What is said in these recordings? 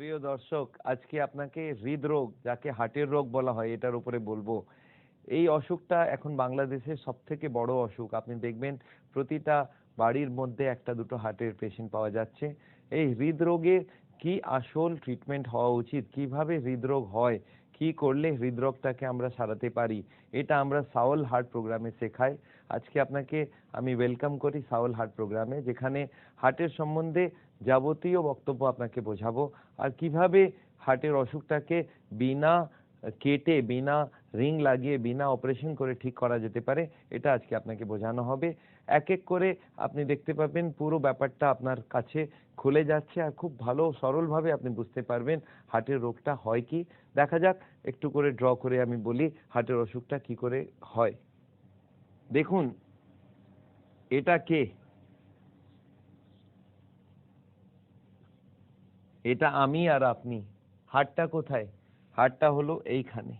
প্রিয় দর্শক, আজকে আপনাকে হৃদরোগ, যাকে হার্টের রোগ বলা হয়, এটার উপরে বলবো। এই অসুখটা এখন বাংলাদেশের সবথেকে বড় অসুখ। আপনি দেখবেন প্রতিটা বাড়ির মধ্যে একটা দুটো হার্টের পেশেন্ট পাওয়া যাচ্ছে। এই হৃদরোগের কি আসল ট্রিটমেন্ট হওয়া উচিত, কিভাবে হৃদরোগ হয়, কি করলে হৃদরোগটাকে আমরা সারাতে পারি, এটা আমরা সাওল হার্ট প্রোগ্রামে শেখাই। আজকে আপনাকে আমি ওয়েলকাম করি সাওল হার্ট প্রোগ্রামে, যেখানে হার্টের সম্বন্ধে যাবতীয় বক্তব্য আপনাকে বোঝাবো, আর কিভাবে হার্টের অসুখটাকে বিনা কেটে, বিনা রিং লাগিয়ে, বিনা অপারেশন করে ঠিক করা যেতে পারে, এটা আজকে আপনাকে বোঝানো হবে। এক এক করে আপনি দেখতে পাবেন পুরো ব্যাপারটা আপনার কাছে খুলে যাচ্ছে, আর খুব ভালো সরলভাবে আপনি বুঝতে পারবেন হার্টের রোগটা হয় কি। দেখা যাক, একটু করে ড্র করে আমি বলি হার্টের অসুখটা কি করে হয়। দেখুন, এটা কে? এটা আমি আর আপনি। হার্টটা কোথায়? হার্টটা হলো এইখানে।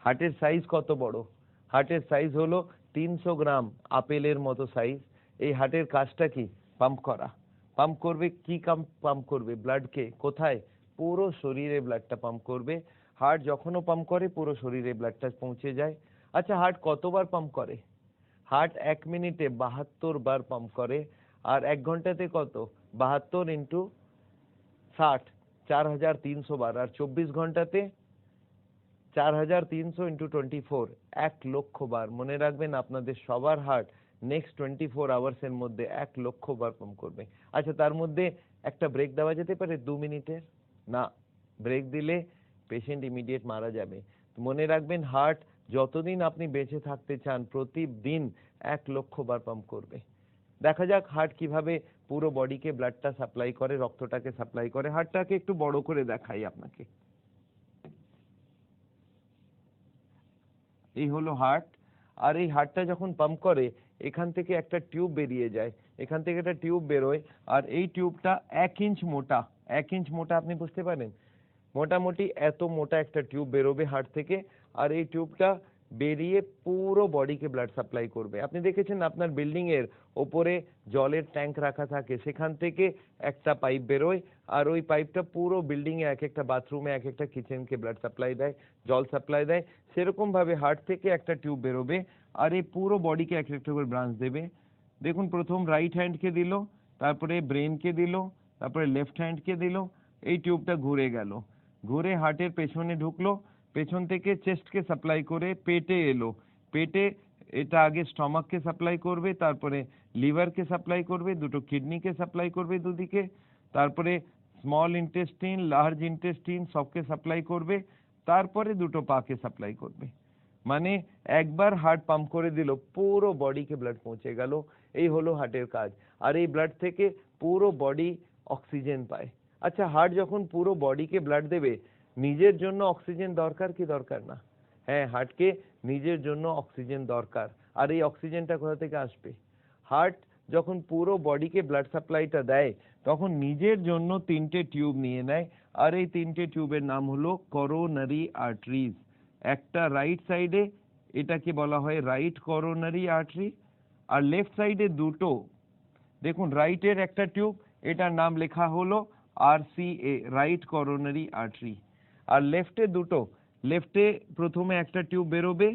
হার্টের সাইজ কত বড়? হার্টের সাইজ হলো 300 গ্রাম, আপেলের মতো সাইজ। এই হার্টের কাজটা কি? পাম্প করা। পাম্প করবে কি? পাম্প করবে ব্লাডকে। কোথায়? পুরো শরীরে ব্লাডটা পাম্প করবে। হার্ট যখনও পাম্প করে পুরো শরীরে ব্লাডটা পৌঁছে যায়। আচ্ছা, হার্ট কতবার পাম্প করে? হার্ট 1 মিনিটে 72 বার পাম্প করে। আর 1 ঘন্টাতে কত? 72 ইন্টু 60, 4300 বার। আর 24 ঘন্টাতে 4300 ইন্টু 24, 1,00,000 বার। মনে রাখবেন, আপনাদের সবার হার্ট নেক্সট 24 আওয়ার্সের মধ্যে 1,00,000 বার পাম্প করবে। আচ্ছা, তার মধ্যে একটা ব্রেক দেওয়া যেতে পারে 2 মিনিটের? না, ব্রেক দিলে পেশেন্ট ইমিডিয়েট মারা যাবে। মনে রাখবেন, হার্ট যতদিন আপনি বেঁচে থাকতে চান প্রতিদিন 1,00,000 বার পাম্প করবে। দেখা যাক হার্ট কিভাবে পুরো বডিকে ব্লাডটা সাপ্লাই করে, রক্তটাকে সাপ্লাই করে। হার্টটাকে একটু বড় করে দেখাই আপনাকে। এই হলো হার্ট। আর এই হার্টটা যখন পাম্প করে, এখান থেকে একটা টিউব বেরিয়ে যায়, এখান থেকে একটা টিউব বেরোয়। আর এই টিউবটা 1 ইঞ্চ মোটা। 1 ইঞ্চ মোটা, আপনি বুঝতে পারেন? মোটামুটি এত মোটা একটা টিউব বেরোবে হার্ট থেকে। আর এই টিউবটা বেরিয়ে পুরো বডিকে ব্লাড সাপ্লাই করবে। আপনি দেখেছেন আপনার বিল্ডিং এর ওপরে জলের ট্যাঙ্ক রাখা থাকে, সেখান থেকে একটা পাইপ বেরোয়, আর ওই পাইপটা পুরো বিল্ডিং এ, এক একটা বাথরুমে, এক একটা কিচেনকে ব্লাড সাপ্লাই দেয়, জল সাপ্লাই দেয়। সেরকম ভাবে হার্ট থেকে একটা টিউব বেরোবে, আর এই পুরো বডিকে এক একটা করে ব্রাঞ্চ দেবে। দেখুন, প্রথম রাইট হ্যান্ডকে দিল, তারপরে ব্রেনকে দিল, তারপরে লেফট হ্যান্ডকে দিল। এই টিউবটা ঘুরে গেল, ঘুরে হার্টের পেছনে ঢুকলো, পেছন থেকে চেস্টকে সাপ্লাই করে পেটে এলো। পেটে এটা আগে স্টমাককে সাপ্লাই করবে, তারপরে লিভারকে সাপ্লাই করবে, দুটো কিডনিকে সাপ্লাই করবে দুদিকে, তারপরে স্মল ইন্টেস্টিন, লার্জ ইন্টেস্টিন সবকে সাপ্লাই করবে, তারপরে দুটো পাকে সাপ্লাই করবে। মানে একবার হার্ট পাম্প করে দিল, পুরো বডিকে ব্লাড পৌঁছে গেল। এই হলো হার্টের কাজ। আর এই ব্লাড থেকে পুরো বডি অক্সিজেন পায়। আচ্ছা, হার্ট যখন পুরো বডিকে ব্লাড দেবে, নিজের জন্য অক্সিজেন দরকার কি দরকার না? হ্যাঁ, হার্টকে নিজের জন্য অক্সিজেন দরকার। আর এই অক্সিজেনটা কোথা থেকে আসবে? হার্ট যখন পুরো বডিকে ব্লাড সাপ্লাইটা দেয়, তখন নিজের জন্য 3টে টিউব নিয়ে নেয়। আর এই 3টে টিউবের নাম হলো করোনারি আর্টারিজ। একটা রাইট সাইডে, এটাকে বলা হয় রাইট করোনারি আর্টারি। আর লেফট সাইডে দুটো, দেখুন রাইটের একটা টিউব, এটার নাম লেখা হলো RCA, রাইট করোনারি আর্টারি। আর লেফটে দুটো, লেফটে প্রথমে একটা টিউব বেরোবে,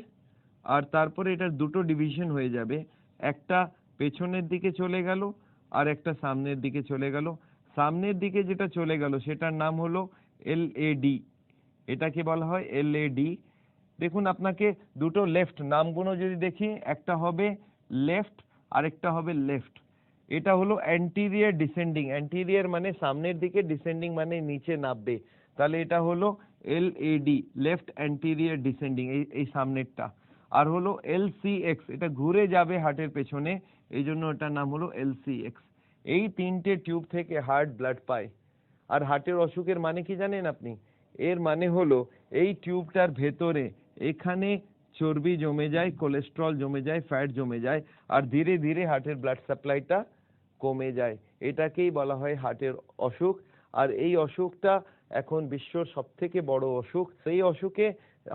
আর তারপরে এটার দুটো ডিভিশন হয়ে যাবে। একটা পেছনের দিকে চলে গেল, আর একটা সামনের দিকে চলে গেল। সামনের দিকে যেটা চলে গেল সেটার নাম হলো LAD, এটাকে বলা হয় LAD। দেখুন, আপনাকে দুটো লেফট নামগুলো যদি দেখি, একটা হবে লেফট আর একটা হবে লেফট। এটা হলো অ্যান্টিরিয়র ডিসেন্ডিং। অ্যান্টিরিয়র মানে সামনের দিকে, ডিসেন্ডিং মানে নিচে নামবে। তাহলে এটা হলো LAD, লেফট অ্যান্টিরিয়র ডিসেন্ডিং, এই সামনেরটা। আর হলো LCX, এটা ঘুরে যাবে হার্টের পেছনে, এই জন্য এটার নাম হলো LCX। এই 3টে টিউব থেকে হার্ট ব্লাড পায়। আর হার্টের অসুখের মানে কি জানেন আপনি? এর মানে হলো এই টিউবটার ভেতরে এখানে চর্বি জমে যায়, কোলেস্ট্রল জমে যায়, ফ্যাট জমে যায়, আর ধীরে ধীরে হার্টের ব্লাড সাপ্লাইটা কমে যায়। এটাকেই বলা হয় হার্টের অসুখ। আর এই অসুখটা এখন বিশ্বর সবথেকে বড় অসুখ। সেই অসুখে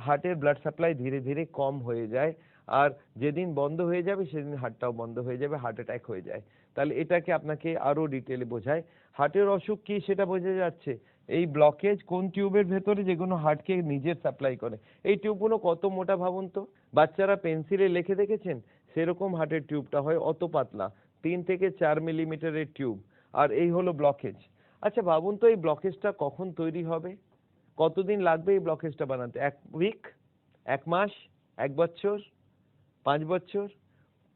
হার্টের ব্লাড সাপ্লাই ধীরে ধীরে কম হয়ে যায়, আর যেদিন বন্ধ হয়ে যাবে সেদিন হার্টটাও বন্ধ হয়ে যাবে, হার্ট অ্যাটাক হয়ে যায়। তাহলে এটাকে আপনাকে আরো ডিটেলে বোঝায়। হার্টের অসুখ কি সেটা বোঝা যাচ্ছে। এই ব্লকেজ কোন টিউবের ভেতরে, যেগুলো হার্টকে নিজের সাপ্লাই করে। এই টিউবগুলো কত মোটা ভাবুন তো, বাচ্চারা পেন্সিলে লিখে দেখেছেন সেরকম হার্টের টিউবটা হয়, অত পাতলা, 3 থেকে 4 মিলিমিটারের টিউব। আর এই হলো ব্লকেজ। আচ্ছা ভাবুন তো এই ব্লকেজটা কখন তৈরি হবে, কতদিন লাগবে এই ব্লকেজটা বানাতে? 1 উইক, 1 মাস, 1 বছর, 5 বছর,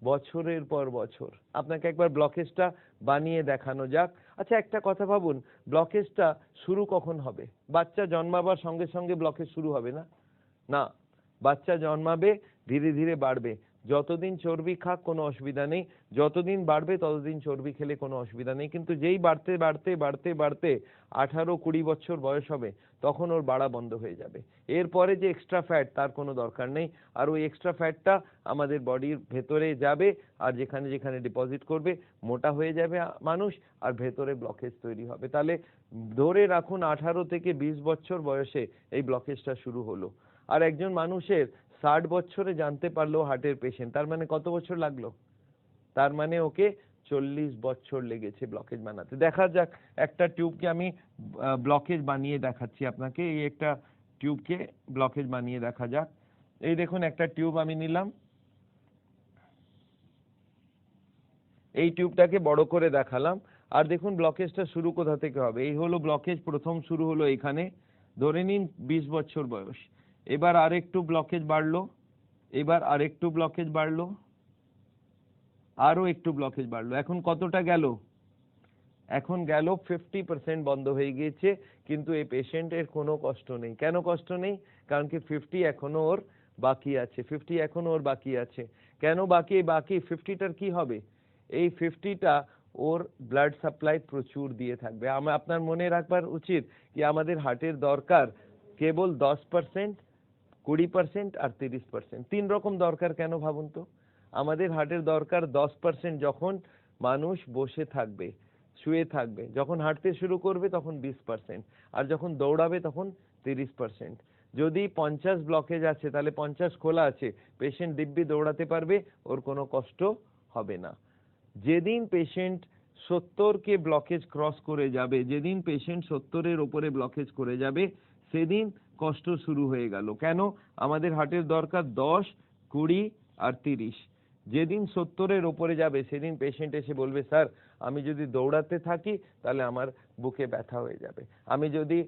বছরের পর বছর আপনাকে একবার ব্লকেজটা বানিয়ে দেখানো যাক। আচ্ছা একটা কথা ভাবুন, ব্লকেজটা শুরু কখন হবে? বাচ্চা জন্মাবার সঙ্গে সঙ্গে ব্লকেজ শুরু হবে না, না, বাচ্চা জন্মাবে, ধীরে ধীরে বাড়বে। যতদিন চর্বি খাক কোনো অসুবিধা নেই, যতদিন বাড়বে ততদিন চর্বি খেলে কোনো অসুবিধা নেই, কিন্তু যেই বাড়তে বাড়তে বাড়তে বাড়তে 18-20 বছর বয়স হবে তখন ওর বাড়া বন্ধ হয়ে যাবে। এরপরে যে এক্সট্রা ফ্যাট তার কোনো দরকার নেই, আর ওই এক্সট্রা ফ্যাটটা আমাদের বডির ভেতরে যাবে, আর যেখানে যেখানে ডিপোজিট করবে মোটা হয়ে যাবে মানুষ, আর ভেতরে ব্লকেজ তৈরি হবে। তাহলে ধরে রাখুন 18 থেকে 20 বছর বয়সে এই ব্লকেজটা শুরু হলো। আর একজন মানুষের 60 বছরে জানতে পারলো হার্টের পেশেন্ট, তার মানে কত বছর লাগলো? তার মানে ওকে 40 বছর লেগেছে ব্লকেজ বানাতে। দেখা যাক একটা টিউবকে আমি ব্লকেজ বানিয়ে দেখাচ্ছি আপনাকে। এই একটা টিউবকে ব্লকেজ বানিয়ে দেখা যাক। এই দেখুন একটা টিউব আমি নিলাম, এই টিউবটাকে বড় করে দেখালাম, আর দেখুন ব্লকেজটা শুরু কোথা থেকে হবে। এই হলো ব্লকেজ, প্রথম শুরু হলো এখানে, ধরে নিন 20 বছর বয়স। এবার আরেকটু ব্লকেজ বাড়লো, এবার আরেকটু ব্লকেজ বাড়লো, আরো একটু ব্লকেজ বাড়লো। এখন কতটা গেল? এখন গেল 50% বন্ধ হয়ে গিয়েছে, কিন্তু এই পেশেন্টের কোনো কষ্ট নেই। কেন কষ্ট নেই? কারণ কি 50 এখনো ওর বাকি আছে, 50 এখনো ওর বাকি আছে। কেন বাকি? বাকি 50টার কি হবে? এই 50টা ওর ব্লাড সাপ্লাই প্রচুর দিয়ে থাকবে। আপনার মনে রাখবার উচিত কি আমাদের হার্টের দরকার কেবল 10%, 20% আর 30%, 3 রকম দরকার। কেন ভাবুন তো? আমাদের হার্টের দরকার 10% যখন মানুষ বসে থাকবে, শুয়ে থাকবে, যখন হাঁটতে শুরু করবে তখন 20%, আর যখন দৌড়াবে তখন 30%। যদি 50 ব্লকেজ আছে তাহলে 50 খোলা আছে, পেশেন্ট দিব্যি দৌড়াতে পারবে, ওর কোনো কষ্ট হবে না। যেদিন পেশেন্ট 70 ব্লকেজ ক্রস করে যাবে, যেদিন পেশেন্ট 70-এর উপরে ব্লকেজ করে যাবে, সেদিন কষ্ট শুরু হয়ে গেল। কেন? আমাদের হার্টের দরকার 10, 20 আর 30। যেদিন 70-এর উপরে যাবে সেদিন পেশেন্ট এসে বলবে, স্যার আমি যদি দৌড়াতে থাকি তাহলে আমার বুকে ব্যথা হয়ে যাবে, আমি যদি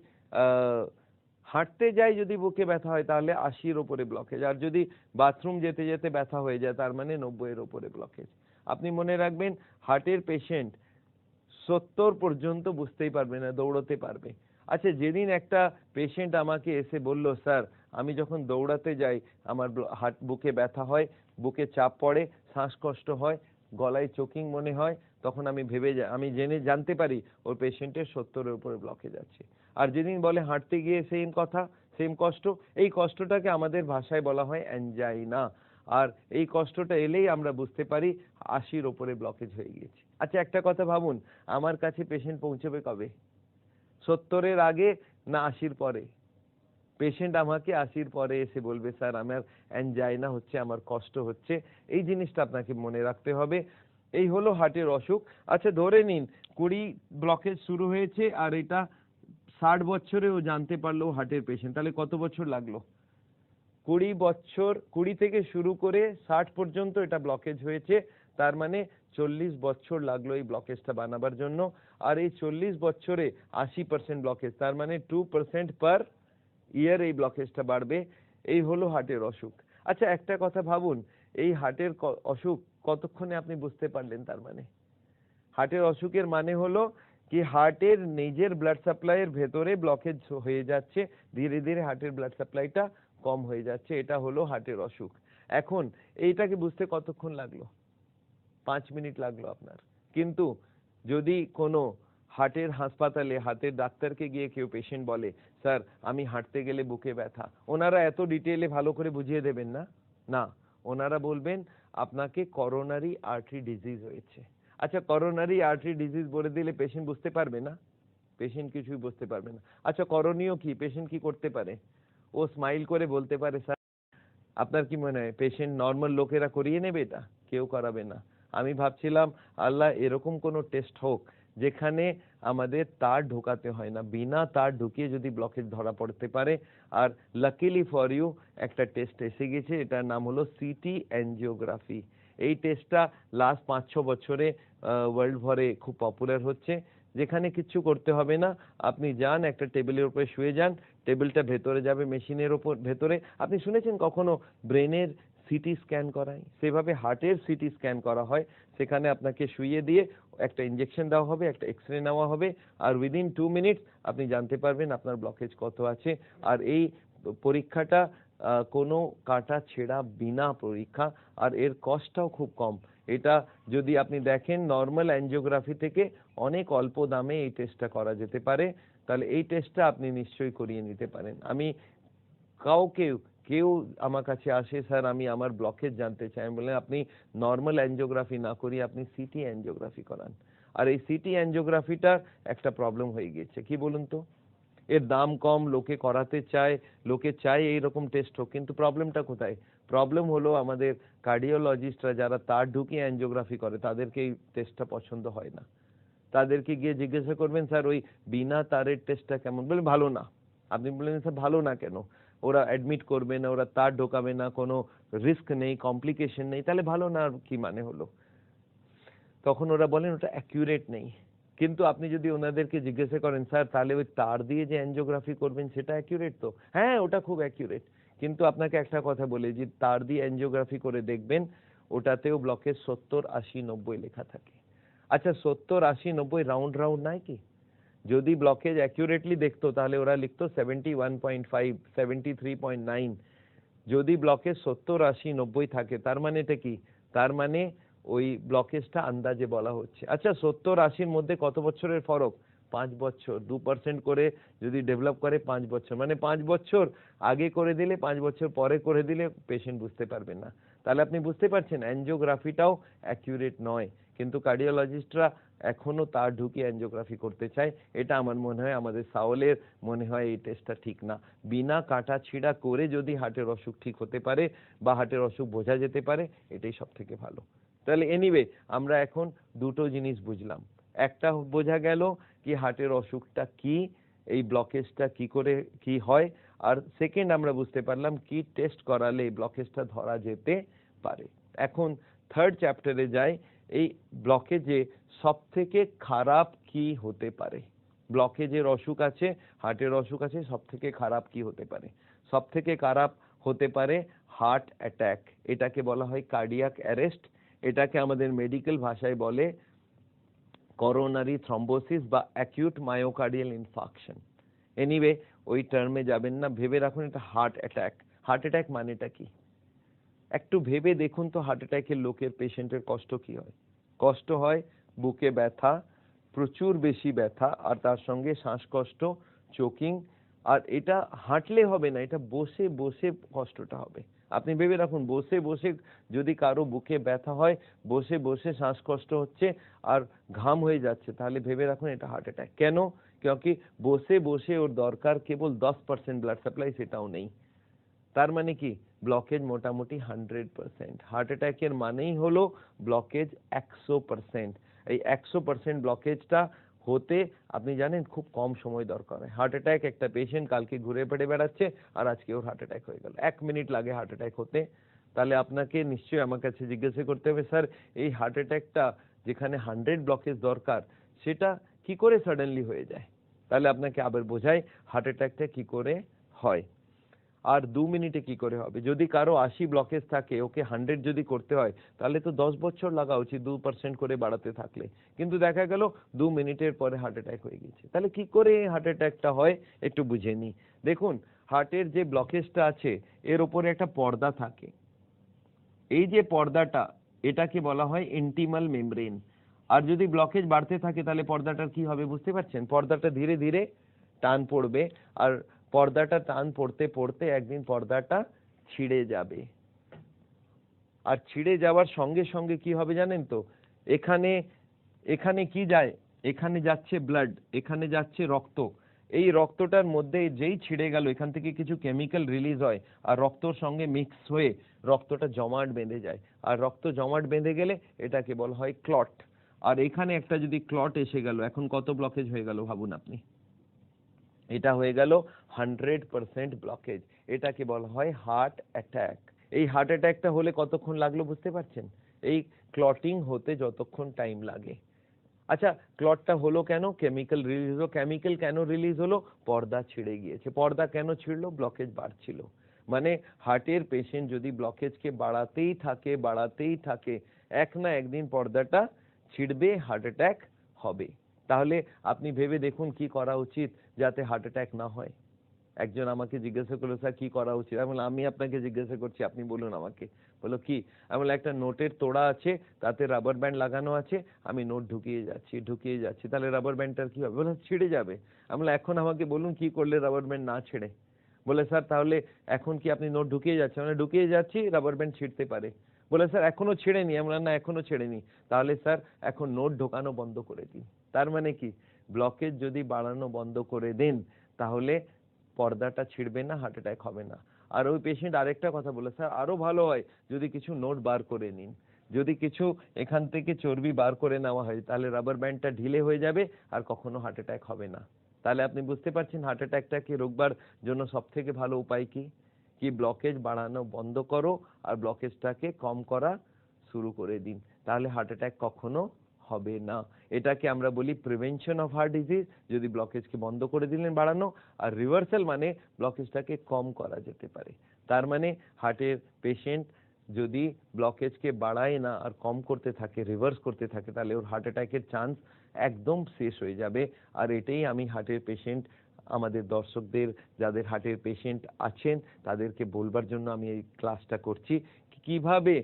হাঁটতে যাই যদি বুকে ব্যথা হয় তাহলে 80-এর উপরে ব্লকেজ, আর যদি বাথরুম যেতে যেতে ব্যথা হয়ে যায় তার মানে 90-এর উপরে ব্লকেজ। আপনি মনে রাখবেন হার্টের পেশেন্ট 70 পর্যন্ত বুঝতেই পারবে না, দৌড়াতে পারবে। আচ্ছা যেদিন একটা পেশেন্ট আমাকে এসে বলল, স্যার আমি যখন দৌড়াতে যাই আমার হার্ট বুকে ব্যথা হয়, বুকে চাপ পড়ে, শ্বাসকষ্ট হয়, গলায় চোকিং মনে হয়, তখন আমি আমি জানতে পারি ওর পেশেন্টের 70-এর উপরে ব্লকেজ আছে। আর যেদিন বলে হাঁটতে গিয়ে সেম কথা, সেম কষ্ট, এই কষ্টটাকে আমাদের ভাষায় বলা হয় অ্যানজাইনা। আর এই কষ্টটা এলেই আমরা বুঝতে পারি 80-র উপরে ব্লকেজ হয়ে গিয়েছে। আচ্ছা একটা কথা ভাবুন, আমার কাছে পেশেন্ট পৌঁছবে কবে? 70-এর আগে না 80-র পরে? পেশেন্ট আমাকে 80-র পরে এসে বলবে, স্যার আমার অ্যানজাইনা হচ্ছে, আমার কষ্ট হচ্ছে। এই জিনিসটা আপনাকে মনে রাখতে হবে। এই হলো হার্টের অসুখ। আচ্ছা ধরে নিন 20 ব্লকেজ শুরু হয়েছে, আর এটা 60 বছরে ও জানতে পারলো হার্টের পেশেন্ট, তাহলে কত বছর লাগলো? 20 বছর, 20 থেকে শুরু করে 60 পর্যন্ত এটা ব্লকেজ হয়েছে, তার মানে 40 বছর লাগলো এই ব্লকেজটা বানাবার জন্য। আর এই 40 বছরে 80% ব্লকেজ, তার মানে 2% পার ইয়ার এই ব্লকেজটা বাড়বে। এই হলো হার্টের অসুখ। আচ্ছা একটা কথা ভাবুন, এই হার্টের অসুখ কতক্ষণে আপনি বুঝতে পারলেন? তার মানে হার্টের অসুখের মানে হলো কি হার্টের নিজের ব্লাড সাপ্লাইয়ের ভেতরে ব্লকেজ হয়ে যাচ্ছে, ধীরে ধীরে হার্টের ব্লাড সাপ্লাইটা কম হয়ে যাচ্ছে, এটা হলো হার্টের অসুখ। এখন এইটাকে বুঝতে কতক্ষণ লাগলো? 5 মিনিট লাগলো আপনার। কিন্তু যদি কোনো হার্টের হাসপাতালে হার্টের ডাক্তারকে গিয়ে কেউ পেশেন্ট বলে, স্যার আমি হাঁটতে গেলে বুকে ব্যথা, ওনারা এত ডিটেইলে ভালো করে বুঝিয়ে দেবেন না, না, ওনারা বলবেন আপনাকে করোনারি আর্টারি ডিজিজ হয়েছে। আচ্ছা করোনারি আর্টারি ডিজিজ বলে দিলে পেশেন্ট বুঝতে পারবে না? পেশেন্ট কিছুই বুঝতে পারবে না। আচ্ছা করণীয় কি? পেশেন্ট কি করতে পারে? ও স্মাইল করে বলতে পারে, স্যার আপনার কি মনে হয় পেশেন্ট নর্মাল লোকেরা করিয়ে নেবে? এটা কেউ করাবে না। আমি ভাবছিলাম আল্লাহ এরকম কোনো টেস্ট হোক যেখানে আমাদের তার ঢোকাতে হয় না, বিনা তার ঢুকিয়ে যদি ব্লকেজ ধরা পড়তে পারে। আর লাকিলি ফর ইউ একটা টেস্ট এসে গেছে, এটার নাম হলো সিটি অ্যাঞ্জিওগ্রাফি। এই টেস্টটা লাস্ট 5-6 বছরে ওয়ার্ল্ড ভরে খুব পপুলার হচ্ছে, যেখানে কিচ্ছু করতে হবে না। আপনি যান, একটা টেবিলের উপরে শুয়ে যান, টেবিলটা ভেতরে যাবে মেশিনের ওপর ভেতরে। আপনি শুনেছেন কখনো ব্রেনের সিটি স্ক্যান করায়? সেভাবে হার্টের সিটি স্ক্যান করা হয়। সেখানে আপনাকে শুইয়ে দিয়ে একটা ইঞ্জেকশন দেওয়া হবে, একটা এক্সরে নেওয়া হবে, আর উইদিন 2 মিনিটস আপনি জানতে পারবেন আপনার ব্লকেজ কত আছে। আর এই পরীক্ষাটা কোনো কাটা ছেঁড়া বিনা পরীক্ষা, আর এর কস্টটাও খুব কম। এটা যদি আপনি দেখেন নর্মাল অ্যাঞ্জিওগ্রাফি থেকে অনেক অল্প দামে এই টেস্টটা করা যেতে পারে। তাহলে এই টেস্টটা আপনি নিশ্চয়ই করিয়ে নিতে পারেন। আমি কেউ আমার কাছে আসে, স্যার আমি আমার ব্লকেজ জানতে চাই, আমি বললাম আপনি নর্মাল অ্যাঞ্জিওগ্রাফি না করিয়ে আপনি সিটি অ্যাঞ্জিওগ্রাফি করান। আর এই সিটি অ্যাঞ্জিওগ্রাফিটার একটা প্রবলেম হয়ে গেছে, কি বলুন তো? এর দাম কম, লোকে করাতে চায়, লোকে চায় এইরকম টেস্ট হোক, কিন্তু প্রবলেমটা কোথায়? প্রবলেম হলো আমাদের কার্ডিওলজিস্টরা যারা তার ঢুকিয়ে অ্যাঞ্জিওগ্রাফি করে তাদেরকে এই টেস্টটা পছন্দ হয় না। তাদেরকে গিয়ে জিজ্ঞাসা করবেন স্যার ওই বিনা তারের টেস্টটা কেমন, বলে ভালো না। আপনি বললেন স্যার ভালো না কেন? ওরা অ্যাডমিট করবে না, ওরা তার ঢোকাবে না, কোনো রিস্ক নেই, কমপ্লিকেশন নেই, তাহলে ভালো না আর কি মানে হলো? তখন ওরা বলেন ওটা অ্যাকিউরেট নেই। কিন্তু আপনি যদি ওনাদেরকে জিজ্ঞাসা করেন স্যার তাহলে ওই তার দিয়ে যে অ্যাঞ্জিওগ্রাফি করবেন সেটা অ্যাকিউরেট তো? হ্যাঁ ওটা খুব অ্যাকিউরেট। কিন্তু আপনাকে একটা কথা বলি, যে তার দিয়ে অ্যাঞ্জিওগ্রাফি করে দেখবেন ওটাতেও ব্লকেজ 70, 80, 90 লেখা থাকে। আচ্ছা 70, 80, 90 রাউন্ড রাউন্ড নাই কি? যদি ব্লকেজ অ্যাকিউরেটলি দেখতো তাহলে ওরা লিখতো 71.5, 73.9। যদি ব্লকেজ 70, 80, 90 থাকে তার মানে এটা কি? তার মানে ওই ব্লকেজটা আন্দাজে বলা হচ্ছে। আচ্ছা 70, 80-র মধ্যে কত বছরের ফরক? 5 বছর। 2% করে যদি ডেভেলপ করে 5 বছর, মানে 5 বছর আগে করে দিলে 5 বছর পরে করে দিলে পেশেন্ট বুঝতে পারবে না। তাহলে আপনি বুঝতে পারছেন অ্যাঞ্জিওগ্রাফিটাও অ্যাকিউরেট নয়, কিন্তু কার্ডিওলজিস্টরা এখনো তার ঢুকিয়ে অ্যাঞ্জিওগ্রাফি করতে চায়। এটা আমার মনে হয় আমাদের সাওলের মনে হয় এই টেস্টটা ঠিক না। বিনা কাটা ছিঁড়া করে যদি হার্টের অসুখ ঠিক হতে পারে বা হার্টের অসুখ বোঝা যেতে পারে, এটাই সব থেকে ভালো। তাহলে এনিওয়ে আমরা এখন দুটো জিনিস বুঝলাম। একটা বোঝা গেল কি হার্টের অসুখটা কি, এই ব্লকেজটা কি করে কি হয়, আর সেকেন্ড আমরা বুঝতে পারলাম কি টেস্ট করালে এই ব্লকেজটা ধরা যেতে পারে। এখন থার্ড চ্যাপ্টারে যাই, এই ব্লকেজে সব থেকে খারাপ কি হতে পারে? ব্লকেজের অসুখ আছে, হার্টের অসুখ আছে, সব থেকে খারাপ কি হতে পারে? সব থেকে খারাপ হতে পারে হার্ট অ্যাটাক। এটাকে বলা হয় কার্ডিয়াক অ্যারেস্ট। এটাকে আমাদের মেডিকেল ভাষায় বলে করোনারি থ্রম্বোসিস বা অ্যাকিউট মায়োকার্ডিয়াল ইনফাকশন। এনিওয়ে ওই টার্মে যাবেন না, ভেবে রাখুন এটা হার্ট অ্যাটাক। হার্ট অ্যাটাক মানেটা কি একটু ভেবে দেখুন তো। হার্ট অ্যাটাকের লোকের পেশেন্টের কষ্ট কি হয়? কষ্ট হয় বুকে ব্যথা, প্রচুর বেশি ব্যথা, আর তার সঙ্গে শ্বাসকষ্ট, চোকিং। আর এটা হাঁটলে হবে না, এটা বসে বসে কষ্টটা হবে। আপনি ভেবে রাখুন বসে বসে যদি কারো বুকে ব্যথা হয়, বসে বসে শ্বাসকষ্ট হচ্ছে আর ঘাম হয়ে যাচ্ছে, তাহলে ভেবে রাখুন এটা হার্ট অ্যাটাক। কেন? क्योंकि বসে বসে ওর দরকার কেবল 10% ব্লাড সাপ্লাই, সেটাও নেই। তার মানে কি ব্লকেজ মোটামুটি 100%। হার্ট অ্যাটাকের মানেই হলো ব্লকেজ 100%। এই 100% ব্লকেজটা হতে আপনি জানেন খুব কম সময় দরকার হয়। হার্ট অ্যাটাক একটা পেশেন্ট কালকে ঘুরে ফেটে বেড়াচ্ছে আর আজকে ওর হার্ট অ্যাটাক হয়ে গেল, 1 মিনিট লাগে হার্ট অ্যাটাক হতে। তাহলে আপনাকে নিশ্চয়ই আমার কাছে জিজ্ঞাসা করতে হবে স্যার এই হার্ট অ্যাটাকটা যেখানে 100 ব্লকেজ দরকার সেটা কি করে সাডেনলি হয়ে যায়? তাহলে আপনাকে আবার বোঝাই হার্ট অ্যাটাকটা কি করে হয় আর 2 মিনিটে কি করে হবে। যদি কারো 80 ব্লকেজ থাকে, ওকে 100 যদি করতে হয় তাহলে তো 10 বছর লাগা উচিত 2% করে বাড়াতে থাকলে, কিন্তু দেখা গেল 2 মিনিটের পরে হার্ট অ্যাটাক হয়ে গেছে। তাহলে কি করে হার্ট অ্যাটাকটা হয় একটু বুঝে নি। দেখুন হার্টের যে ব্লকেজটা আছে এর উপরে একটা পর্দা থাকে, এই যে পর্দাটা এটাকে বলা হয় ইন্টিমাল মেমব্রেন। আর যদি ব্লকেজ বাড়তে থাকে তাহলে পর্দাটার কি হবে বুঝতে পারছেন? পর্দাটা ধীরে ধীরে টান পড়বে, আর পর্দাটা টান পড়তে পড়তে একদিন পর্দাটা ছিঁড়ে যাবে। আর ছিঁড়ে যাওয়ার সঙ্গে সঙ্গে কি হবে জানেন তো? এখানে এখানে কি যায়? এখানে যাচ্ছে ব্লাড, এখানে যাচ্ছে রক্ত। এই রক্তটার মধ্যে যেই ছিঁড়ে গেল এখান থেকে কিছু কেমিক্যাল রিলিজ হয় আর রক্তর সঙ্গে মিক্স হয়ে রক্তটা জমাট বেঁধে যায়। আর রক্ত জমাট বেঁধে গেলে এটাকে বলা হয় ক্লট। আর এখানে একটা যদি ক্লট এসে গেল, এখন কত ব্লকেজ হয়ে গেল ভাবুন আপনি, এটা হয়ে গেল 100% ব্লকেজ। এটাকে বলা হয় হার্ট অ্যাটাক। এই হার্ট অ্যাটাকটা হলে কতক্ষণ লাগলো বুঝতে পারছেন? এই ক্লটিং হতে যতক্ষণ টাইম লাগে। আচ্ছা, ক্লটটা হলো কেন? কেমিক্যাল রিলিজ হলো। কেমিক্যাল কেন রিলিজ হলো? পর্দা ছিঁড়ে গিয়েছে। পর্দা কেন ছিঁড়লো? ব্লকেজ বাড়ছিল। মানে হার্টের পেশেন্ট যদি ব্লকেজকে বাড়াতেই থাকে, এক না একদিন পর্দাটা ছিঁড়বে, হার্ট অ্যাটাক হবে। তাহলে আপনি ভেবে দেখুন কি করা উচিত যাতে হার্ট অ্যাটাক না হয়। একজন আমাকে জিজ্ঞাসা করলো, স্যার কি করা উচিত? আমি আপনাকে জিজ্ঞাসা করছি, আপনি বলুন আমাকে। বললো কি? আমি বললাম একটা নোটের তোড়া আছে, তাতে রাবার ব্যান্ড লাগানো আছে, আমি নোট ঢুকিয়ে যাচ্ছি, তাহলে রাবার ব্যান্ডটার কি হবে? বলে ছিঁড়ে যাবে। আমি বললাম এখন আমাকে বলুন কি করলে রাবার ব্যান্ড না ছেড়ে? বলে স্যার তাহলে এখন কি আপনি নোট ঢুকিয়ে যাচ্ছেন? মানে ঢুকিয়ে যাচ্ছি, রাবার ব্যান্ড ছিঁড়তে পারে। বলে স্যার এখনো ছেড়েনি। আমরা না এখনো ছেড়েনি। তাহলে স্যার এখন নোট ঢোকানো বন্ধ করে দিন। তার মানে কি? ব্লকেজ যদি বাড়ানো বন্ধ করে দেন তাহলে পর্দাটা ছিঁড়বে না, হার্ট অ্যাটাক হবে না। আর ওই পেশেন্ট আরেকটা কথা বলে, স্যার আরো ভালো হয় যদি কিছু নোট বার করে নিন, যদি কিছু এখান থেকে চর্বি বার করে নেওয়া হয় তাহলে রাবার ব্যান্ডটা ঢিলে হয়ে যাবে আর কখনো হার্ট অ্যাটাক হবে না। তাহলে আপনি বুঝতে পারছেন হার্ট অ্যাটাকটাকে রোকবার জন্য সব থেকে ভালো উপায় কি? কি ব্লকেজ বাড়ানো বন্ধ করো আর ব্লকেজটাকে কম করা শুরু করে দিন, তাহলে হার্ট অ্যাটাক কখনো হবে না। এটাকে আমরা বলি প্রিভেনশন অফ হার্ট ডিজিজ। যদি ব্লকেজকে বন্ধ করে দিলেন বাড়ানো, আর রিভার্সাল মানে ব্লকেজটাকে কম করা যেতে পারে। তার মানে হার্টের পেশেন্ট যদি ব্লকেজকে বাড়ায় না আর কম করতে থাকে, রিভার্স করতে থাকে, তাহলে ওর হার্ট অ্যাটাকের চান্স একদম শেষ হয়ে যাবে। আর এটাই আমি হার্টের পেশেন্ট, আমাদের দর্শকদের যাদের হার্টের পেশেন্ট আছেন তাদেরকে বলবার জন্য আমি এই ক্লাসটা করছি, কিভাবে